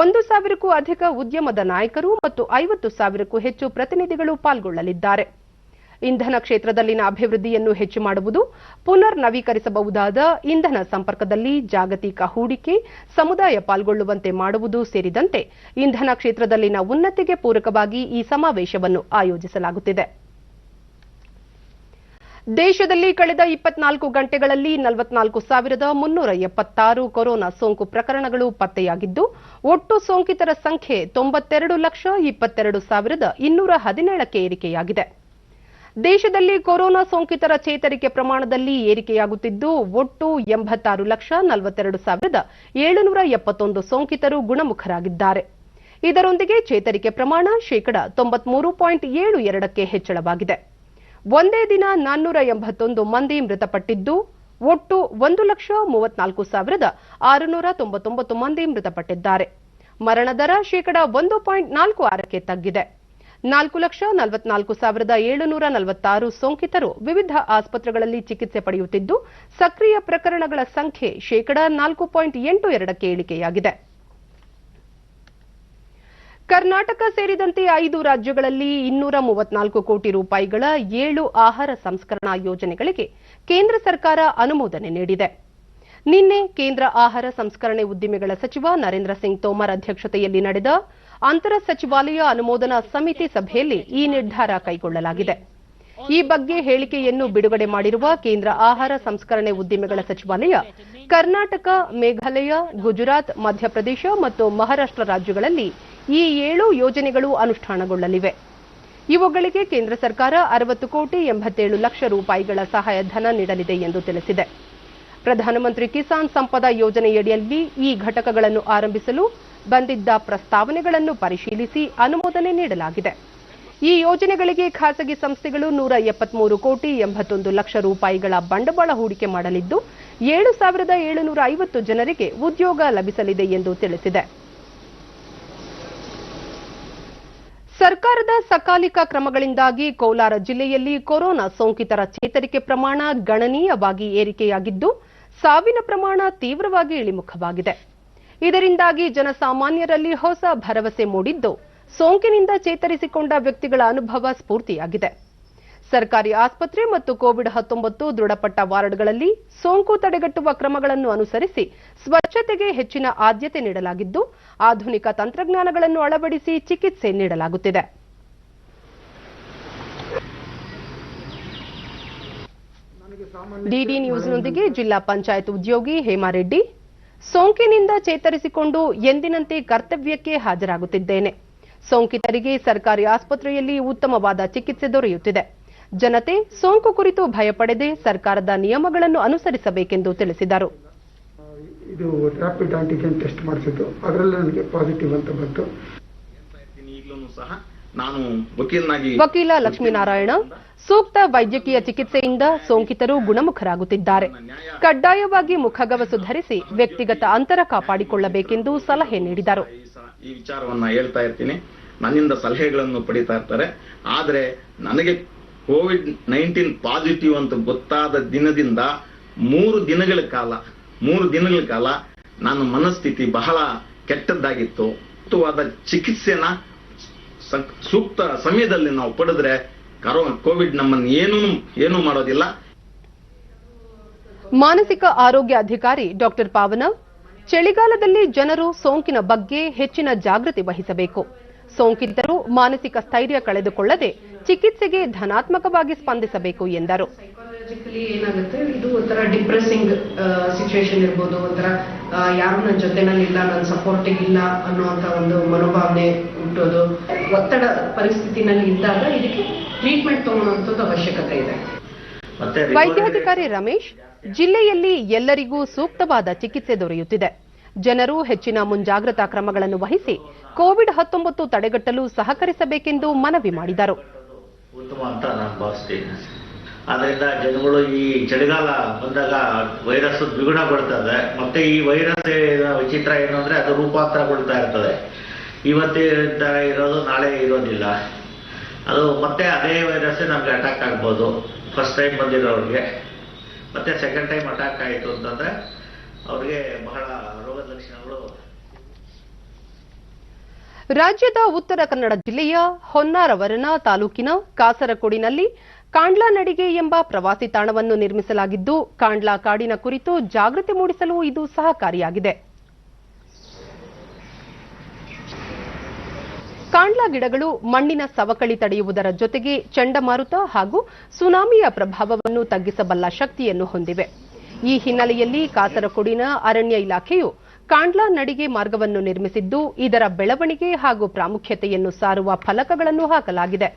S1: 1,000ಕ್ಕೂ ಅಧಿಕ ಉದ್ಯಮದ ನಾಯಕರು ಮತ್ತು 50,000ಕ್ಕೂ ಹೆಚ್ಚು ಪ್ರತಿನಿಧಿಗಳು ಪಾಲ್ಗೊಳ್ಳಲಿದ್ದಾರೆ. ಇಂಧನ ಕ್ಷೇತ್ರದಲ್ಲಿನ ಅಭಿವೃದ್ಧಿಯನ್ನು ಹೆಚ್ಚು ಮಾಡುವುದು, ಪುನರ್ ನವೀಕರಿಸಬಹುದಾದ ಇಂಧನ ಸಂಪರ್ಕದಲ್ಲಿ ಜಾಗತಿಕ ಹೂಡಿಕೆ, ಸಮುದಾಯ ಪಾಲ್ಗೊಳ್ಳುವಂತೆ ಮಾಡುವುದು ಸೇರಿದಂತೆ ಇಂಧನ ಕ್ಷೇತ್ರದಲ್ಲಿನ ಉನ್ನತಿಗೆ ಪೂರಕವಾಗಿ ಈ ಸಮಾವೇಶವನ್ನು ಆಯೋಜಿಸಲಾಗುತ್ತಿದೆ. ದೇಶದಲ್ಲಿ ಕಳೆದ 24 ಗಂಟೆಗಳಲ್ಲಿ 44,376 ಕೊರೋನಾ ಸೋಂಕು ಪ್ರಕರಣಗಳು ಪತ್ತೆಯಾಗಿದ್ದು, ಒಟ್ಟು ಸೋಂಕಿತರ ಸಂಖ್ಯೆ 92,22,217ಕ್ಕೆ ಏರಿಕೆಯಾಗಿದೆ. ದೇಶದಲ್ಲಿ ಕೊರೋನಾ ಸೋಂಕಿತರ ಚೇತರಿಕೆ ಪ್ರಮಾಣದಲ್ಲಿ ಏರಿಕೆಯಾಗುತ್ತಿದ್ದು, ಒಟ್ಟು 86,42,771 ಸೋಂಕಿತರು ಗುಣಮುಖರಾಗಿದ್ದಾರೆ. ಇದರೊಂದಿಗೆ ಚೇತರಿಕೆ ಪ್ರಮಾಣ 93.72ಕ್ಕೆ ಹೆಚ್ಚಳವಾಗಿದೆ. ಒಂದೇ ದಿನ 481 ಮಂದಿ ಮೃತಪಟ್ಟಿದ್ದು, ಒಟ್ಟು 1,34,699 ಮಂದಿ ಮೃತಪಟ್ಟಿದ್ದಾರೆ. ಮರಣ ದರ 1.46ಕ್ಕೆ ತಗ್ಗಿದೆ. 4,44,746 ಸೋಂಕಿತರು ವಿವಿಧ ಆಸ್ಪತ್ರೆಗಳಲ್ಲಿ ಚಿಕಿತ್ಸೆ ಪಡೆಯುತ್ತಿದ್ದು, ಸಕ್ರಿಯ ಪ್ರಕರಣಗಳ ಸಂಖ್ಯೆ 4.82ಕ್ಕೆ ಇಳಿಕೆಯಾಗಿದೆ. ಕರ್ನಾಟಕ ಸೇರಿದಂತೆ 5 ರಾಜ್ಯಗಳಲ್ಲಿ 234 ಕೋಟಿ ರೂಪಾಯಿಗಳ 7 ಆಹಾರ ಸಂಸ್ಕರಣಾ ಯೋಜನೆಗಳಿಗೆ ಕೇಂದ್ರ ಸರ್ಕಾರ ಅನುಮೋದನೆ ನೀಡಿದೆ. ನಿನ್ನೆ ಕೇಂದ್ರ ಆಹಾರ ಸಂಸ್ಕರಣೆ ಉದ್ದಿಮೆಗಳ ಸಚಿವ ನರೇಂದ್ರ ಸಿಂಗ್ ತೋಮರ್ ಅಧ್ಯಕ್ಷತೆಯಲ್ಲಿ ನಡೆದ ಅಂತರ ಸಚಿವಾಲಯ ಅನುಮೋದನಾ ಸಮಿತಿ ಸಭೆಯಲ್ಲಿ ಈ ನಿರ್ಧಾರ ಕೈಗೊಳ್ಳಲಾಗಿದೆ. ಈ ಬಗ್ಗೆ ಹೇಳಿಕೆಯನ್ನು ಬಿಡುಗಡೆ ಮಾಡಿರುವ ಕೇಂದ್ರ ಆಹಾರ ಸಂಸ್ಕರಣೆ ಉದ್ದಿಮೆಗಳ ಸಚಿವಾಲಯ, ಕರ್ನಾಟಕ, ಮೇಘಾಲಯ, ಗುಜರಾತ್, ಮಧ್ಯಪ್ರದೇಶ ಮತ್ತು ಮಹಾರಾಷ್ಟ್ರ ರಾಜ್ಯಗಳಲ್ಲಿ ಈ 7 ಯೋಜನೆಗಳು ಅನುಷ್ಠಾನಗೊಳ್ಳಲಿವೆ. ಇವುಗಳಿಗೆ ಕೇಂದ್ರ ಸರ್ಕಾರ 60,87 ಲಕ್ಷ ರೂಪಾಯಿಗಳ ಸಹಾಯಧನ ನೀಡಲಿದೆ ಎಂದು ತಿಳಿಸಿದೆ. ಪ್ರಧಾನಮಂತ್ರಿ ಕಿಸಾನ್ ಸಂಪದ ಯೋಜನೆಯಡಿಯಲ್ಲಿ ಈ ಘಟಕಗಳನ್ನು ಆರಂಭಿಸಲು ಬಂದಿದ್ದ ಪ್ರಸ್ತಾವನೆಗಳನ್ನು ಪರಿಶೀಲಿಸಿ ಅನುಮೋದನೆ ನೀಡಲಾಗಿದೆ. ಈ ಯೋಜನೆಗಳಿಗೆ ಖಾಸಗಿ ಸಂಸ್ಥೆಗಳು 173,81 ಲಕ್ಷ ರೂಪಾಯಿಗಳ ಬಂಡವಾಳ ಹೂಡಿಕೆ ಮಾಡಲಿದ್ದು, 7,750 ಜನರಿಗೆ ಉದ್ಯೋಗ ಲಭಿಸಲಿದೆ ಎಂದು ತಿಳಿಸಿದೆ. ಸರ್ಕಾರದ ಸಕಾಲಿಕ ಕ್ರಮಗಳಿಂದಾಗಿ ಕೋಲಾರ ಜಿಲ್ಲೆಯಲ್ಲಿ ಕೊರೋನಾ ಸೋಂಕಿತರ ಚೇತರಿಕೆ ಪ್ರಮಾಣ ಗಣನೀಯವಾಗಿ ಏರಿಕೆಯಾಗಿದ್ದು, ಸಾವಿನ ಪ್ರಮಾಣ ತೀವ್ರವಾಗಿ ಇಳಿಮುಖವಾಗಿದೆ. ಇದರಿಂದಾಗಿ ಜನಸಾಮಾನ್ಯರಲ್ಲಿ ಹೊಸ ಭರವಸೆ ಮೂಡಿದ್ದು, ಸೋಂಕಿನಿಂದ ಚೇತರಿಸಿಕೊಂಡ ವ್ಯಕ್ತಿಗಳ ಅನುಭವ ಸ್ಫೂರ್ತಿಯಾಗಿದೆ. ಸರ್ಕಾರಿ ಆಸ್ಪತ್ರೆ ಮತ್ತು ಕೋವಿಡ್-19 ದೃಢಪಟ್ಟ ವಾರ್ಡ್ಗಳಲ್ಲಿ ಸೋಂಕು ತಡೆಗಟ್ಟುವ ಕ್ರಮಗಳನ್ನು ಅನುಸರಿಸಿ ಸ್ವಚ್ಛತೆಗೆ ಹೆಚ್ಚಿನ ಆದ್ಯತೆ ನೀಡಲಾಗಿದ್ದು, ಆಧುನಿಕ ತಂತ್ರಜ್ಞಾನಗಳನ್ನು ಅಳವಡಿಸಿ ಚಿಕಿತ್ಸೆ ನೀಡಲಾಗುತ್ತಿದೆ. ಡಿಡಿ ನ್ಯೂಸ್ನೊಂದಿಗೆ ಜಿಲ್ಲಾ ಪಂಚಾಯತ್ ಉದ್ಯೋಗಿ ಹೇಮಾರೆಡ್ಡಿ, ಸೋಂಕಿನಿಂದ ಚೇತರಿಸಿಕೊಂಡು ಎಂದಿನಂತೆ ಕರ್ತವ್ಯಕ್ಕೆ ಹಾಜರಾಗುತ್ತಿದ್ದೇನೆ. ಸೋಂಕಿತರಿಗೆ ಸರ್ಕಾರಿ ಆಸ್ಪತ್ರೆಯಲ್ಲಿ ಉತ್ತಮವಾದ ಚಿಕಿತ್ಸೆ ದೊರೆಯುತ್ತಿದೆ. ಜನತೆ ಸೋಂಕು ಕುರಿತು ಭಯಪಡದೆ ಸರ್ಕಾರದ ನಿಯಮಗಳನ್ನು ಅನುಸರಿಸಬೇಕೆಂದು ತಿಳಿಸಿದರು.
S11: ಇದು ರ್ಯಾಪಿಡ್ ಆಂಟಿಜೆನ್ ಟೆಸ್ಟ್ ಮಾಡಿಸಿದ್ದು, ಅದರಲ್ಲಿ ನನಗೆ ಪಾಸಿಟಿವ್ ಅಂತ ಬಂತು. ವಕೀಲ ಲಕ್ಷ್ಮೀನಾರಾಯಣ, ಸೂಕ್ತ ವೈದ್ಯಕೀಯ ಚಿಕಿತ್ಸೆಯಿಂದ ಸೋಂಕಿತರು ಗುಣಮುಖರಾಗುತ್ತಿದ್ದಾರೆ. ಕಡ್ಡಾಯವಾಗಿ ಮುಖಗವಸು ಧರಿಸಿ ವ್ಯಕ್ತಿಗತ ಅಂತರ ಕಾಪಾಡಿಕೊಳ್ಳಬೇಕೆಂದು ಸಲಹೆ ನೀಡಿದರು.
S12: ಈ ವಿಚಾರವನ್ನ ಹೇಳ್ತಾ ಇರ್ತೀನಿ, ನನ್ನಿಂದ ಸಲಹೆಗಳನ್ನು ಪಡಿತಾ ಇರ್ತಾರೆ. ಆದರೆ ನನಗೆ ಕೋವಿಡ್-19 ಪಾಸಿಟಿವ್ ಅಂತ ಗೊತ್ತಾದ ದಿನದಿಂದ 3 ದಿನಗಳ ಕಾಲ ನನ್ನ ಮನಸ್ಥಿತಿ ಬಹಳ ಕೆಟ್ಟದ್ದಾಗಿತ್ತು. ಸೂಕ್ತವಾದ ಚಿಕಿತ್ಸೆನ ಸೂಕ್ತ ಸಮಯದಲ್ಲಿ ನಾವು ಪಡೆದ್ರೆ ಕೋವಿಡ್ ನಮ್ಮನ್ನು ಏನೂ ಮಾಡೋದಿಲ್ಲ.
S1: ಮಾನಸಿಕ ಆರೋಗ್ಯ ಅಧಿಕಾರಿ ಡಾಕ್ಟರ್ ಪಾವನ, ಚಳಿಗಾಲದಲ್ಲಿ ಜನರು ಸೋಂಕಿನ ಬಗ್ಗೆ ಹೆಚ್ಚಿನ ಜಾಗೃತಿ ವಹಿಸಬೇಕು. ಸೋಂಕಿತರು ಮಾನಸಿಕ ಸ್ಥೈರ್ಯ ಕಳೆದುಕೊಳ್ಳದೆ ಚಿಕಿತ್ಸೆಗೆ ಧನಾತ್ಮಕವಾಗಿ ಸ್ಪಂದಿಸಬೇಕು ಎಂದರು.
S13: ಸೈಕಲಾಜಿಕಲಿ ಏನಾಗುತ್ತೆ, ಇದು ಒಂಥರ ಡಿಪ್ರೆಸಿಂಗ್ ಸಿಚುವೇಶನ್ ಇರ್ಬೋದು, ಒಂಥರ ಯಾರು ನನ್ನ ಜೊತೆನಲ್ಲಿ ಇಲ್ಲ, ನನ್ನ ಸಪೋರ್ಟಿಗೆ ಇಲ್ಲ ಅನ್ನುವಂಥ ಒಂದು ಮನೋಭಾವನೆ ಹುಟ್ಟೋದು, ಒತ್ತಡ ಪರಿಸ್ಥಿತಿನಲ್ಲಿ ಇದ್ದಾಗ ಇದಕ್ಕೆ ಟ್ರೀಟ್ಮೆಂಟ್ ತಗೊಳ್ಳುವಂಥದ್ದು ಅವಶ್ಯಕತೆ ಇದೆ.
S1: ವೈದ್ಯಾಧಿಕಾರಿ ರಮೇಶ್, ಜಿಲ್ಲೆಯಲ್ಲಿ ಎಲ್ಲರಿಗೂ ಸೂಕ್ತವಾದ ಚಿಕಿತ್ಸೆ ದೊರೆಯುತ್ತಿದೆ. ಜನರು ಹೆಚ್ಚಿನ ಮುಂಜಾಗ್ರತಾ ಕ್ರಮಗಳನ್ನು ವಹಿಸಿ ಕೋವಿಡ್-19 ತಡೆಗಟ್ಟಲು ಸಹಕರಿಸಬೇಕೆಂದು ಮನವಿ ಮಾಡಿದರು.
S14: ಉತ್ತಮ ಅಂತ ನಾನು ಭಾವಿಸ್ತೀನಿ. ಆದ್ದರಿಂದ ಜನಗಳು ಈ ಚಳಿಗಾಲ ಬಂದಾಗ ವೈರಸ್ ದ್ವಿಗುಣಗೊಳ್ತದೆ. ಮತ್ತೆ ಈ ವೈರಸ್ ವಿಚಿತ್ರ ಏನು ಅಂದ್ರೆ ಅದು ರೂಪಾಂತರಗೊಳ್ತಾ ಇರ್ತದೆ. ಇವತ್ತಿನ ಇರೋದು ನಾಳೆ ಇರೋದಿಲ್ಲ. ಅದು ಮತ್ತೆ ಅದೇ ವೈರಸ್ ನಮ್ಗೆ ಅಟ್ಯಾಕ್ ಆಗ್ಬೋದು. ಫಸ್ಟ್ ಟೈಮ್ ಬಂದಿರೋರಿಗೆ ಮತ್ತೆ ಸೆಕೆಂಡ್ ಟೈಮ್ ಅಟ್ಯಾಕ್ ಆಯಿತು ಅಂತಂದ್ರೆ ಅವ್ರಿಗೆ ಬಹಳ ರೋಗದ ಲಕ್ಷಣಗಳು.
S1: ರಾಜ್ಯದ ಉತ್ತರ ಕನ್ನಡ ಜಿಲ್ಲೆಯ ಹೊನ್ನಾವರನ ತಾಲೂಕಿನ ಕಾಸರಕೋಡಿನಲ್ಲಿ ಕಾಂಡ್ಲಾ ನಡಿಗೆ ಎಂಬ ಪ್ರವಾಸಿ ತಾಣವನ್ನು ನಿರ್ಮಿಸಲಾಗಿದ್ದು, ಕಾಂಡ್ಲಾ ಕಾಡಿನ ಕುರಿತು ಜಾಗೃತಿ ಮೂಡಿಸಲು ಇದು ಸಹಕಾರಿಯಾಗಿದೆ. ಕಾಂಡ್ಲಾ ಗಿಡಗಳು ಮಣ್ಣಿನ ಸವಕಳಿ ತಡೆಯುವುದರ ಜೊತೆಗೆ ಚಂಡಮಾರುತ ಹಾಗೂ ಸುನಾಮಿಯ ಪ್ರಭಾವವನ್ನು ತಗ್ಗಿಸಬಲ್ಲ ಶಕ್ತಿಯನ್ನು ಹೊಂದಿವೆ. ಈ ಹಿನ್ನೆಲೆಯಲ್ಲಿ ಕಾಸರಕೋಡಿನ ಅರಣ್ಯ ಇಲಾಖೆಯು ಕಾಂಡ್ಲಾ ನಡಿಗೆ ಮಾರ್ಗವನ್ನು ನಿರ್ಮಿಸಿದ್ದು, ಇದರ ಬೆಳವಣಿಗೆ ಹಾಗೂ ಪ್ರಾಮುಖ್ಯತೆಯನ್ನು ಸಾರುವ ಫಲಕಗಳನ್ನು ಹಾಕಲಾಗಿದೆ.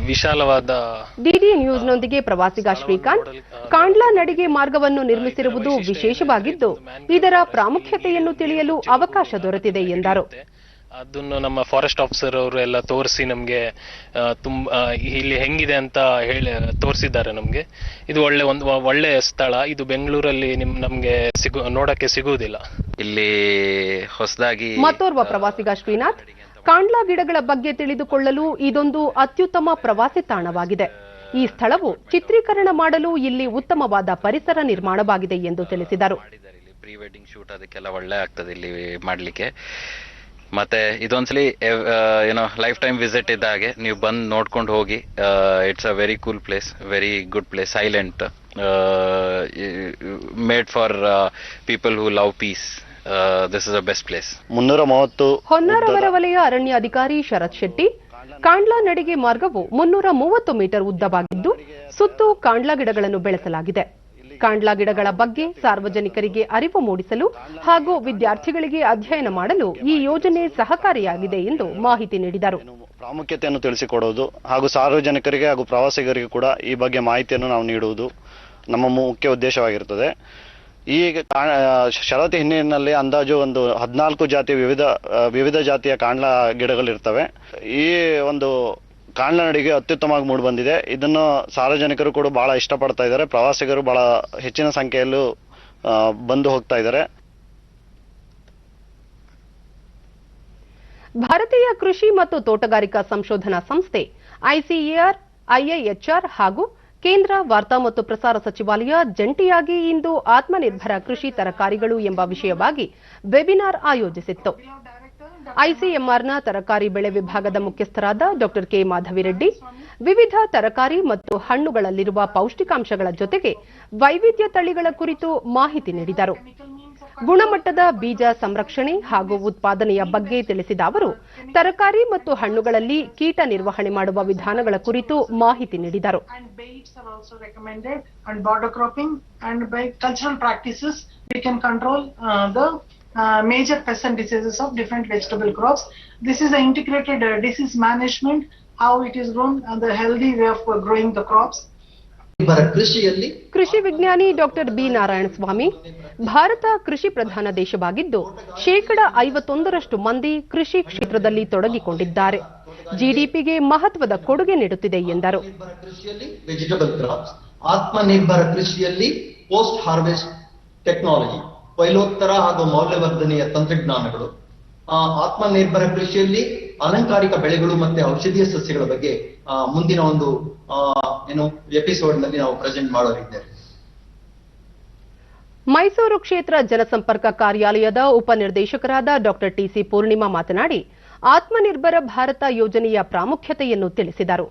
S15: ವಿಶಾಲವಾದ
S1: ಡಿಡಿ ನ್ಯೂಸ್ನೊಂದಿಗೆ ಪ್ರವಾಸಿಗ ಶ್ರೀಕಾಂತ್, ಕಾಂಡ್ಲಾ ನಡಿಗೆ ಮಾರ್ಗವನ್ನು ನಿರ್ಮಿಸಿರುವುದು ವಿಶೇಷವಾಗಿದ್ದು, ಇದರ ಪ್ರಾಮುಖ್ಯತೆಯನ್ನು ತಿಳಿಯಲು ಅವಕಾಶ ದೊರೆತಿದೆ ಎಂದರು.
S15: ಅದನ್ನು ನಮ್ಮ ಫಾರೆಸ್ಟ್ ಆಫೀಸರ್ ಅವರು ಎಲ್ಲ ತೋರಿಸಿ ನಮಗೆ ಇಲ್ಲಿ ಹೆಂಗಿದೆ ಅಂತ ಹೇಳಿ ತೋರಿಸಿದ್ದಾರೆ. ನಮಗೆ ಇದು ಒಳ್ಳೆ ಸ್ಥಳ. ಇದು ಬೆಂಗಳೂರಲ್ಲಿ ನಮಗೆ ನೋಡಕ್ಕೆ ಸಿಗುವುದಿಲ್ಲ.
S16: ಇಲ್ಲಿ ಹೊಸದಾಗಿ
S1: ಮತ್ತೋರ್ವ ಪ್ರವಾಸಿಗ ಶ್ರೀನಾಥ್, ಕಾಂಡ್ಲಾ ಗಿಡಗಳ ಬಗ್ಗೆ ತಿಳಿದುಕೊಳ್ಳಲು ಇದೊಂದು ಅತ್ಯುತ್ತಮ ಪ್ರವಾಸಿ ತಾಣವಾಗಿದೆ. ಈ ಸ್ಥಳವು ಚಿತ್ರೀಕರಣ ಮಾಡಲು ಇಲ್ಲಿ ಉತ್ತಮವಾದ ಪರಿಸರ ನಿರ್ಮಾಣವಾಗಿದೆ ಎಂದು ತಿಳಿಸಿದರು.
S16: ಪ್ರೀ ವೆಡ್ಡಿಂಗ್ ಶೂಟ್ ಅದಕ್ಕೆಲ್ಲ ಒಳ್ಳೆ ಆಗ್ತದೆ ಇಲ್ಲಿ ಮಾಡ್ಲಿಕ್ಕೆ. ಮತ್ತೆ ಇದೊಂದ್ಸಲಿ ಏನೋ ಲೈಫ್ ಟೈಮ್ ವಿಸಿಟ್ ಇದ್ದ ಹಾಗೆ ನೀವು ಬಂದು ನೋಡ್ಕೊಂಡು ಹೋಗಿ. It's a very cool place, very good place, silent, made for people who love peace. This is a best place.
S1: 330 Honnavar ವಲಯ ಅರಣ್ಯ ಅಧಿಕಾರಿ ಶರತ್ ಶೆಟ್ಟಿ, ಕಾಂಡ್ಲಾ ನಡಿಗೆ ಮಾರ್ಗವು 330 ಮೀಟರ್ ಉದ್ದವಾಗಿದ್ದು, ಸುತ್ತು ಕಾಂಡ್ಲಾ ಗಿಡಗಳನ್ನು ಬೆಳೆಸಲಾಗಿದೆ. ಕಾಂಡ್ಲಾ ಗಿಡಗಳ ಬಗ್ಗೆ ಸಾರ್ವಜನಿಕರಿಗೆ ಅರಿವು ಮೂಡಿಸಲು ಹಾಗೂ ವಿದ್ಯಾರ್ಥಿಗಳಿಗೆ ಅಧ್ಯಯನ ಮಾಡಲು ಈ ಯೋಜನೆ ಸಹಕಾರಿಯಾಗಿದೆ ಎಂದು ಮಾಹಿತಿ ನೀಡಿದರು.
S17: ಪ್ರಾಮುಖ್ಯತೆಯನ್ನು ತಿಳಿಸಿಕೊಡುವುದು ಹಾಗೂ ಸಾರ್ವಜನಿಕರಿಗೆ ಹಾಗೂ ಪ್ರವಾಸಿಗರಿಗೆ ಕೂಡ ಈ ಬಗ್ಗೆ ಮಾಹಿತಿಯನ್ನು ನಾವು ನೀಡುವುದು ನಮ್ಮ ಮುಖ್ಯ ಉದ್ದೇಶವಾಗಿರುತ್ತದೆ. ಈ ಷರತ್ತು ಹಿನ್ನೆಲೆಯಲ್ಲಿ ಅಂದಾಜು ಒಂದು 14 ಜಾತಿಯ ವಿವಿಧ ಜಾತಿಯ ಕಾಂಡ್ಲಾ ಗಿಡಗಳಿರ್ತವೆ. ಈ ಒಂದು ಕಾಂಡ್ಲಾ ನಡಿಗೆ ಅತ್ಯುತ್ತಮವಾಗಿ ಮೂಡಿ ಬಂದಿದೆ. ಇದನ್ನು ಸಾರ್ವಜನಿಕರು ಕೂಡ ಬಹಳ ಇಷ್ಟಪಡ್ತಾ ಇದ್ದಾರೆ. ಪ್ರವಾಸಿಗರು ಬಹಳ ಹೆಚ್ಚಿನ ಸಂಖ್ಯೆಯಲ್ಲೂ ಬಂದು ಹೋಗ್ತಾ ಇದ್ದಾರೆ.
S1: ಭಾರತೀಯ ಕೃಷಿ ಮತ್ತು ತೋಟಗಾರಿಕಾ ಸಂಶೋಧನಾ ಸಂಸ್ಥೆ ಐಸಿಎಆರ್, ಐಐಎಚ್ಆರ್ ಹಾಗೂ ಕೇಂದ್ರ ವಾರ್ತಾ ಮತ್ತು ಪ್ರಸಾರ ಸಚಿವಾಲಯ ಜಂಟಿಯಾಗಿ ಇಂದು ಆತ್ಮನಿರ್ಭರ ಕೃಷಿ ತರಕಾರಿಗಳು ಎಂಬ ವಿಷಯವಾಗಿ ವೆಬಿನಾರ್ ಆಯೋಜಿಸಿತ್ತು. ಐಸಿಎಂಆರ್ನ ತರಕಾರಿ ಬೆಳೆ ವಿಭಾಗದ ಮುಖ್ಯಸ್ಥರಾದ ಡಾ ಕೆ ಮಾಧವಿರೆಡ್ಡಿ ವಿವಿಧ ತರಕಾರಿ ಮತ್ತು ಹಣ್ಣುಗಳಲ್ಲಿರುವ ಪೌಷ್ಟಿಕಾಂಶಗಳ ಜೊತೆಗೆ ವೈವಿಧ್ಯ ತಳಿಗಳ ಕುರಿತು ಮಾಹಿತಿ ನೀಡಿದರು. ಗುಣಮಟ್ಟದ ಬೀಜ ಸಂರಕ್ಷಣೆ ಹಾಗೂ ಉತ್ಪಾದನೆಯ ಬಗ್ಗೆ ತಿಳಿಸಿದ ಅವರು ತರಕಾರಿ ಮತ್ತು ಹಣ್ಣುಗಳಲ್ಲಿ ಕೀಟ ನಿರ್ವಹಣೆ ಮಾಡುವ ವಿಧಾನಗಳ ಕುರಿತು ಮಾಹಿತಿ ನೀಡಿದರು.
S18: Major pests and diseases of different vegetable crops. This is an integrated disease management, how it is grown and the healthy way of growing the crops.
S1: ಕೃಷಿ ವಿಜ್ಞಾನಿ ಡಾಕ್ಟರ್ ಬಿ ನಾರಾಯಣಸ್ವಾಮಿ, ಭಾರತ ಕೃಷಿ ಪ್ರಧಾನ ದೇಶವಾಗಿದ್ದು 51% ಮಂದಿ ಕೃಷಿ ಕ್ಷೇತ್ರದಲ್ಲಿ ತೊಡಗಿಕೊಂಡಿದ್ದಾರೆ. ಜಿಡಿಪಿಗೆ ಮಹತ್ವದ ಕೊಡುಗೆ ನೀಡುತ್ತಿದೆ ಎಂದರು.
S19: ವೆಜಿಟಬಲ್ ಕ್ರಾಪ್ಸ್, ಆತ್ಮನಿರ್ಭರ ಕೃಷಿಯಲ್ಲಿ ಪೋಸ್ಟ್ ಹಾರ್ವೆಸ್ಟ್ ಟೆಕ್ನಾಲಜಿ, ಕೊಯ್ಲೋತ್ತರ ಹಾಗೂ ಮೌಲ್ಯವರ್ಧನೆಯ ತಂತ್ರಜ್ಞಾನಗಳು, ಆತ್ಮನಿರ್ಭರ ಕೃಷಿಯಲ್ಲಿ ಅಲಂಕಾರಿಕ ಬೆಳೆಗಳು ಮತ್ತೆ ಔಷಧೀಯ ಸಸ್ಯಗಳ ಬಗ್ಗೆ ಮುಂದಿನ ಒಂದು ಎಪಿಸೋಡ್ ನಲ್ಲಿ ನಾವು ಪ್ರೆಸೆಂಟ್ ಮಾಡೋರಿದ್ದೇವೆ.
S1: ಮೈಸೂರು ಕ್ಷೇತ್ರ ಜನಸಂಪರ್ಕ ಕಾರ್ಯಾಲಯದ ಉಪನಿರ್ದೇಶಕರಾದ ಡಾಕ್ಟರ್ ಟಿಸಿ ಪೂರ್ಣಿಮಾ ಮಾತನಾಡಿ ಆತ್ಮನಿರ್ಭರ ಭಾರತ ಯೋಜನೆಯ ಪ್ರಾಮುಖ್ಯತೆಯನ್ನು ತಿಳಿಸಿದರು.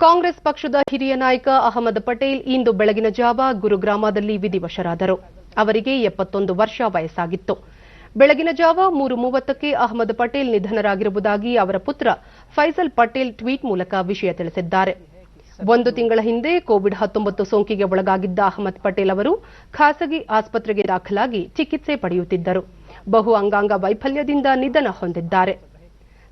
S1: ಕಾಂಗ್ರೆಸ್ ಪಕ್ಷದ ಹಿರಿಯ ನಾಯಕ ಅಹಮದ್ ಪಟೇಲ್ ಇಂದು ಬೆಳಗಿನ ಜಾವ ಗುರುಗ್ರಾಮದಲ್ಲಿ ವಿಧಿವಶರಾದರು. ಅವರಿಗೆ 71 ವರ್ಷ ವಯಸ್ಸಾಗಿತ್ತು. ಬೆಳಗಿನ ಜಾವ 3:30ಕ್ಕೆ ಅಹಮದ್ ಪಟೇಲ್ ನಿಧನರಾಗಿರುವುದಾಗಿ ಅವರ ಪುತ್ರ ಫೈಸಲ್ ಪಟೇಲ್ ಟ್ವೀಟ್ ಮೂಲಕ ವಿಷಯ ತಿಳಿಸಿದ್ದಾರೆ. 1 ತಿಂಗಳ ಹಿಂದೆ ಕೋವಿಡ್-19 ಸೋಂಕಿಗೆ ಒಳಗಾಗಿದ್ದ ಅಹಮದ್ ಪಟೇಲ್ ಅವರು ಖಾಸಗಿ ಆಸ್ಪತ್ರೆಗೆ ದಾಖಲಾಗಿ ಚಿಕಿತ್ಸೆ ಪಡೆಯುತ್ತಿದ್ದರು. ಬಹು ಅಂಗಾಂಗ ವೈಫಲ್ಯದಿಂದ ನಿಧನ ಹೊಂದಿದ್ದಾರೆ.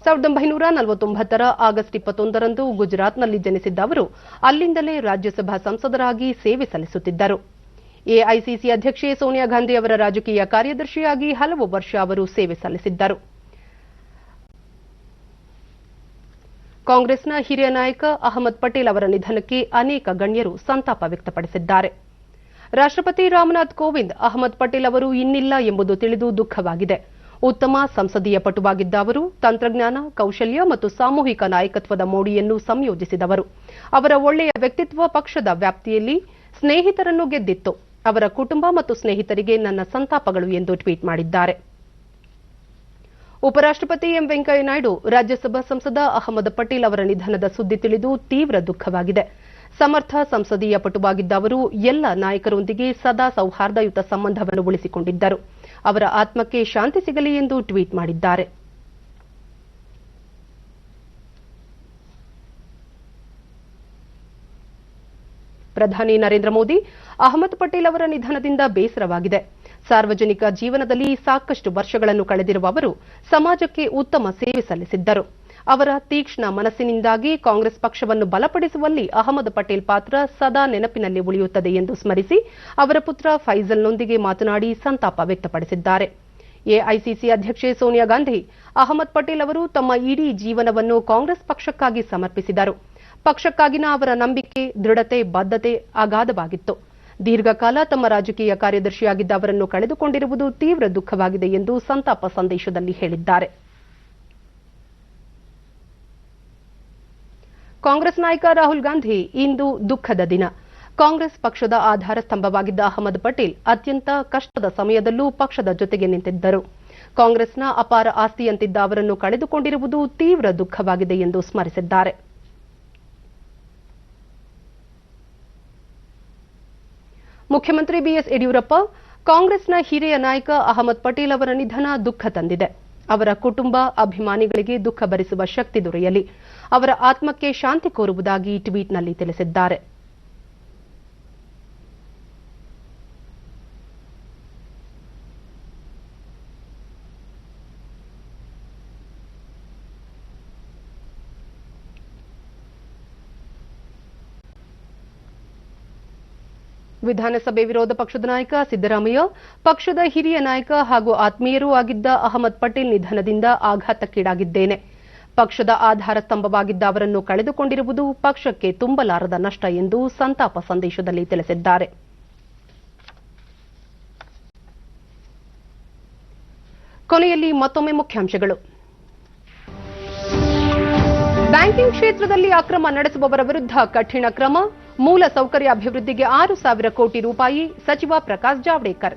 S1: 1949ರ ಆಗಸ್ಟ್ 21ರಂದು ಗುಜರಾತ್ನಲ್ಲಿ ಜನಿಸಿದ್ದ ಅವರು ಅಲ್ಲಿಂದಲೇ ರಾಜ್ಯಸಭಾ ಸಂಸದರಾಗಿ ಸೇವೆ ಸಲ್ಲಿಸುತ್ತಿದ್ದರು. ಎಐಸಿಸಿ ಅಧ್ಯಕ್ಷೆ ಸೋನಿಯಾ ಗಾಂಧಿ ಅವರ ರಾಜಕೀಯ ಕಾರ್ಯದರ್ಶಿಯಾಗಿ ಹಲವು ವರ್ಷ ಅವರು ಸೇವೆ ಸಲ್ಲಿಸಿದ್ದರು. ಕಾಂಗ್ರೆಸ್ನ ಹಿರಿಯ ನಾಯಕ ಅಹಮದ್ ಪಟೇಲ್ ಅವರ ನಿಧನಕ್ಕೆ ಅನೇಕ ಗಣ್ಯರು ಸಂತಾಪ ವ್ಯಕ್ತಪಡಿಸಿದ್ದಾರೆ. ರಾಷ್ಟ್ರಪತಿ ರಾಮನಾಥ್ ಕೋವಿಂದ್ ಅಹಮದ್ ಪಟೇಲ್ ಅವರು ಇನ್ನಿಲ್ಲ ಎಂಬುದು ತಿಳಿದು ದುಃಖವಾಗಿದೆ. ಉತ್ತಮ ಸಂಸದೀಯ ಪಟುವಾಗಿದ್ದ ಅವರು ತಂತ್ರಜ್ಞಾನ, ಕೌಶಲ್ಯ ಮತ್ತು ಸಾಮೂಹಿಕ ನಾಯಕತ್ವದ ಮೋಡಿಯನ್ನು ಸಂಯೋಜಿಸಿದವರು. ಅವರ ಒಳ್ಳೆಯ ವ್ಯಕ್ತಿತ್ವ ಪಕ್ಷದ ವ್ಯಾಪ್ತಿಯಲ್ಲಿ ಸ್ನೇಹಿತರನ್ನು ಗೆದ್ದಿತ್ತು. ಅವರ ಕುಟುಂಬ ಮತ್ತು ಸ್ನೇಹಿತರಿಗೆ ನನ್ನ ಸಂತಾಪಗಳು ಎಂದು ಟ್ವೀಟ್ ಮಾಡಿದ್ದಾರೆ. ಉಪರಾಷ್ಟ್ರಪತಿ ಎಂ ವೆಂಕಯ್ಯ ನಾಯ್ಡು ರಾಜ್ಯಸಭಾ ಸಂಸದ ಅಹಮದ್ ಪಟೇಲ್ ಅವರ ನಿಧನದ ಸುದ್ದಿ ತಿಳಿದು ತೀವ್ರ ದುಃಖವಾಗಿದೆ. ಸಮರ್ಥ ಸಂಸದೀಯ ಪಟುವಾಗಿದ್ದ ಅವರು ಎಲ್ಲ ನಾಯಕರೊಂದಿಗೆ ಸದಾ ಸೌಹಾರ್ದಯುತ ಸಂಬಂಧವನ್ನು ಉಳಿಸಿಕೊಂಡಿದ್ದರು. ಅವರ ಆತ್ಮಕ್ಕೆ ಶಾಂತಿ ಸಿಗಲಿ ಎಂದು ಟ್ವೀಟ್ ಮಾಡಿದ್ದಾರೆ. ಪ್ರಧಾನಿ ನರೇಂದ್ರ ಮೋದಿ ಅಹಮದ್ ಪಟೇಲ್ ಅವರ ನಿಧನದಿಂದ ಬೇಸರವಾಗಿದೆ. ಸಾರ್ವಜನಿಕ ಜೀವನದಲ್ಲಿ ಸಾಕಷ್ಟು ವರ್ಷಗಳನ್ನು ಕಳೆದಿರುವ ಅವರು ಸಮಾಜಕ್ಕೆ ಉತ್ತಮ ಸೇವೆ ಸಲ್ಲಿಸಿದ್ದರು. ಅವರ ತೀಕ್ಷ್ಣ ಮನಸ್ಸಿನಿಂದಾಗಿ ಕಾಂಗ್ರೆಸ್ ಪಕ್ಷವನ್ನು ಬಲಪಡಿಸುವಲ್ಲಿ ಅಹಮದ್ ಪಟೇಲ್ ಪಾತ್ರ ಸದಾ ನೆನಪಿನಲ್ಲಿ ಉಳಿಯುತ್ತದೆ ಎಂದು ಸ್ಮರಿಸಿ ಅವರ ಪುತ್ರ ಫೈಸಲ್ನೊಂದಿಗೆ ಮಾತನಾಡಿ ಸಂತಾಪ ವ್ಯಕ್ತಪಡಿಸಿದ್ದಾರೆ. ಎಐಸಿಸಿ ಅಧ್ಯಕ್ಷೆ ಸೋನಿಯಾ ಗಾಂಧಿ ಅಹಮದ್ ಪಟೇಲ್ ಅವರು ತಮ್ಮ ಇಡೀ ಜೀವನವನ್ನು ಕಾಂಗ್ರೆಸ್ ಪಕ್ಷಕ್ಕಾಗಿ ಸಮರ್ಪಿಸಿದರು. ಪಕ್ಷಕ್ಕಾಗಿನ ಅವರ ನಂಬಿಕೆ, ದೃಢತೆ, ಬದ್ಧತೆ ಅಗಾಧವಾಗಿತ್ತು. ದೀರ್ಘಕಾಲ ತಮ್ಮ ರಾಜಕೀಯ ಕಾರ್ಯದರ್ಶಿಯಾಗಿದ್ದ ಅವರನ್ನು ಕಳೆದುಕೊಂಡಿರುವುದು ತೀವ್ರ ದುಃಖವಾಗಿದೆ ಎಂದು ಸಂತಾಪ ಸಂದೇಶದಲ್ಲಿ ಹೇಳಿದ್ದಾರೆ. ಕಾಂಗ್ರೆಸ್ ನಾಯಕ ರಾಹುಲ್ ಗಾಂಧಿ ಇಂದು ದುಃಖದ ದಿನ. ಕಾಂಗ್ರೆಸ್ ಪಕ್ಷದ ಆಧಾರ ಸ್ತಂಭವಾಗಿದ್ದ ಅಹಮದ್ ಪಟೇಲ್ ಅತ್ಯಂತ ಕಷ್ಟದ ಸಮಯದಲ್ಲೂ ಪಕ್ಷದ ಜೊತೆಗೆ ನಿಂತಿದ್ದರು. ಕಾಂಗ್ರೆಸ್ನ ಅಪಾರ ಆಸ್ತಿಯಂತಿದ್ದ ಅವರನ್ನು ಕಳೆದುಕೊಂಡಿರುವುದು ತೀವ್ರ ದುಃಖವಾಗಿದೆ ಎಂದು ಸ್ಮರಿಸಿದ್ದಾರೆ. ಮುಖ್ಯಮಂತ್ರಿ ಬಿಎಸ್ ಯಡಿಯೂರಪ್ಪ ಕಾಂಗ್ರೆಸ್ನ ಹಿರಿಯ ನಾಯಕ ಅಹಮದ್ ಪಟೇಲ್ ಅವರ ನಿಧನ ದುಃಖ ತಂದಿದೆ. ಅವರ ಕುಟುಂಬ, ಅಭಿಮಾನಿಗಳಿಗೆ ದುಃಖ ಭರಿಸುವ ಶಕ್ತಿ ದೊರೆಯಲಿ. ಅವರ ಆತ್ಮಕ್ಕೆ ಶಾಂತಿ ಕೋರುವುದಾಗಿ ಟ್ವೀಟ್ನಲ್ಲಿ ತಿಳಿಸಿದ್ದಾರೆ. ವಿಧಾನಸಭೆ ವಿರೋಧ ಪಕ್ಷದ ನಾಯಕ ಸಿದ್ದರಾಮಯ್ಯ ಪಕ್ಷದ ಹಿರಿಯ ನಾಯಕ ಹಾಗೂ ಆತ್ಮೀಯರೂ ಆಗಿದ್ದ ಅಹಮದ್ ಪಟೇಲ್ ನಿಧನದಿಂದ ಆಘಾತಕ್ಕೀಡಾಗಿದ್ದೇನೆ. ಪಕ್ಷದ ಆಧಾರ ಸ್ತಂಭವಾಗಿದ್ದ ಅವರನ್ನು ಕಳೆದುಕೊಂಡಿರುವುದು ಪಕ್ಷಕ್ಕೆ ತುಂಬಲಾರದ ನಷ್ಟ ಎಂದು ಸಂತಾಪ ಸಂದೇಶದಲ್ಲಿ ತಿಳಿಸಿದ್ದಾರೆ. ಕೊನೆಯಲ್ಲಿ ಮತ್ತೊಮ್ಮೆ ಮುಖ್ಯಾಂಶಗಳು. ಬ್ಯಾಂಕಿಂಗ್ ಕ್ಷೇತ್ರದಲ್ಲಿ ಅಕ್ರಮ ನಡೆಸುವವರ ವಿರುದ್ಧ ಕಠಿಣ ಕ್ರಮ, ಮೂಲ ಸೌಕರ್ಯ ಅಭಿವೃದ್ಧಿಗೆ 6,000 ಕೋಟಿ ರೂಪಾಯಿ, ಸಚಿವ ಪ್ರಕಾಶ್ ಜಾವಡೇಕರ್.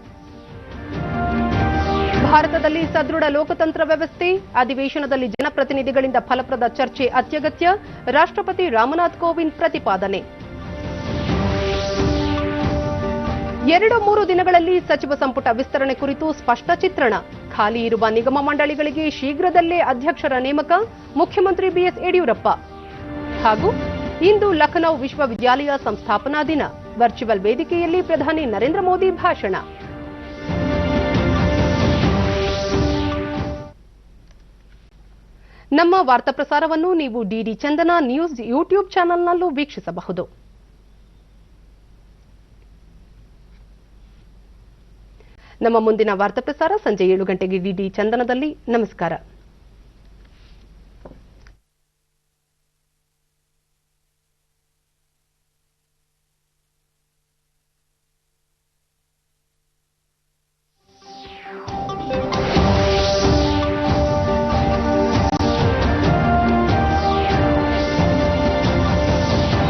S1: ಭಾರತದಲ್ಲಿ ಸದೃಢ ಲೋಕತಂತ್ರ ವ್ಯವಸ್ಥೆ, ಅಧಿವೇಶನದಲ್ಲಿ ಜನಪ್ರತಿನಿಧಿಗಳಿಂದ ಫಲಪ್ರದ ಚರ್ಚೆ ಅತ್ಯಗತ್ಯ, ರಾಷ್ಟ್ರಪತಿ ರಾಮನಾಥ್ ಕೋವಿಂದ್ ಪ್ರತಿಪಾದನೆ. 2-3 ದಿನಗಳಲ್ಲಿ ಸಚಿವ ಸಂಪುಟ ವಿಸ್ತರಣೆ ಕುರಿತು ಸ್ಪಷ್ಟ ಚಿತ್ರಣ, ಖಾಲಿ ಇರುವ ನಿಗಮ ಮಂಡಳಿಗಳಿಗೆ ಶೀಘ್ರದಲ್ಲೇ ಅಧ್ಯಕ್ಷರ ನೇಮಕ, ಮುಖ್ಯಮಂತ್ರಿ ಬಿಎಸ್ ಯಡಿಯೂರಪ್ಪ. ಹಾಗೂ ಇಂದು ಲಖನೌ ವಿಶ್ವವಿದ್ಯಾಲಯ ಸಂಸ್ಥಾಪನಾ ದಿನ, ವರ್ಚುವಲ್ ವೇದಿಕೆಯಲ್ಲಿ ಪ್ರಧಾನಿ ನರೇಂದ್ರ ಮೋದಿ ಭಾಷಣ. ನಮ್ಮ ವಾರ್ತಾ ಪ್ರಸಾರವನ್ನು ನೀವು ಡಿಡಿ ಚಂದನ ನ್ಯೂಸ್ ಯೂಟ್ಯೂಬ್ ಚಾನೆಲ್ನಲ್ಲೂ ವೀಕ್ಷಿಸಬಹುದು. ನಮ್ಮ ಮುಂದಿನ ವಾರ್ತಾ ಪ್ರಸಾರ ಸಂಜೆ 7 ಗಂಟೆಗೆ ಡಿಡಿ ಚಂದನದಲ್ಲಿ. ನಮಸ್ಕಾರ.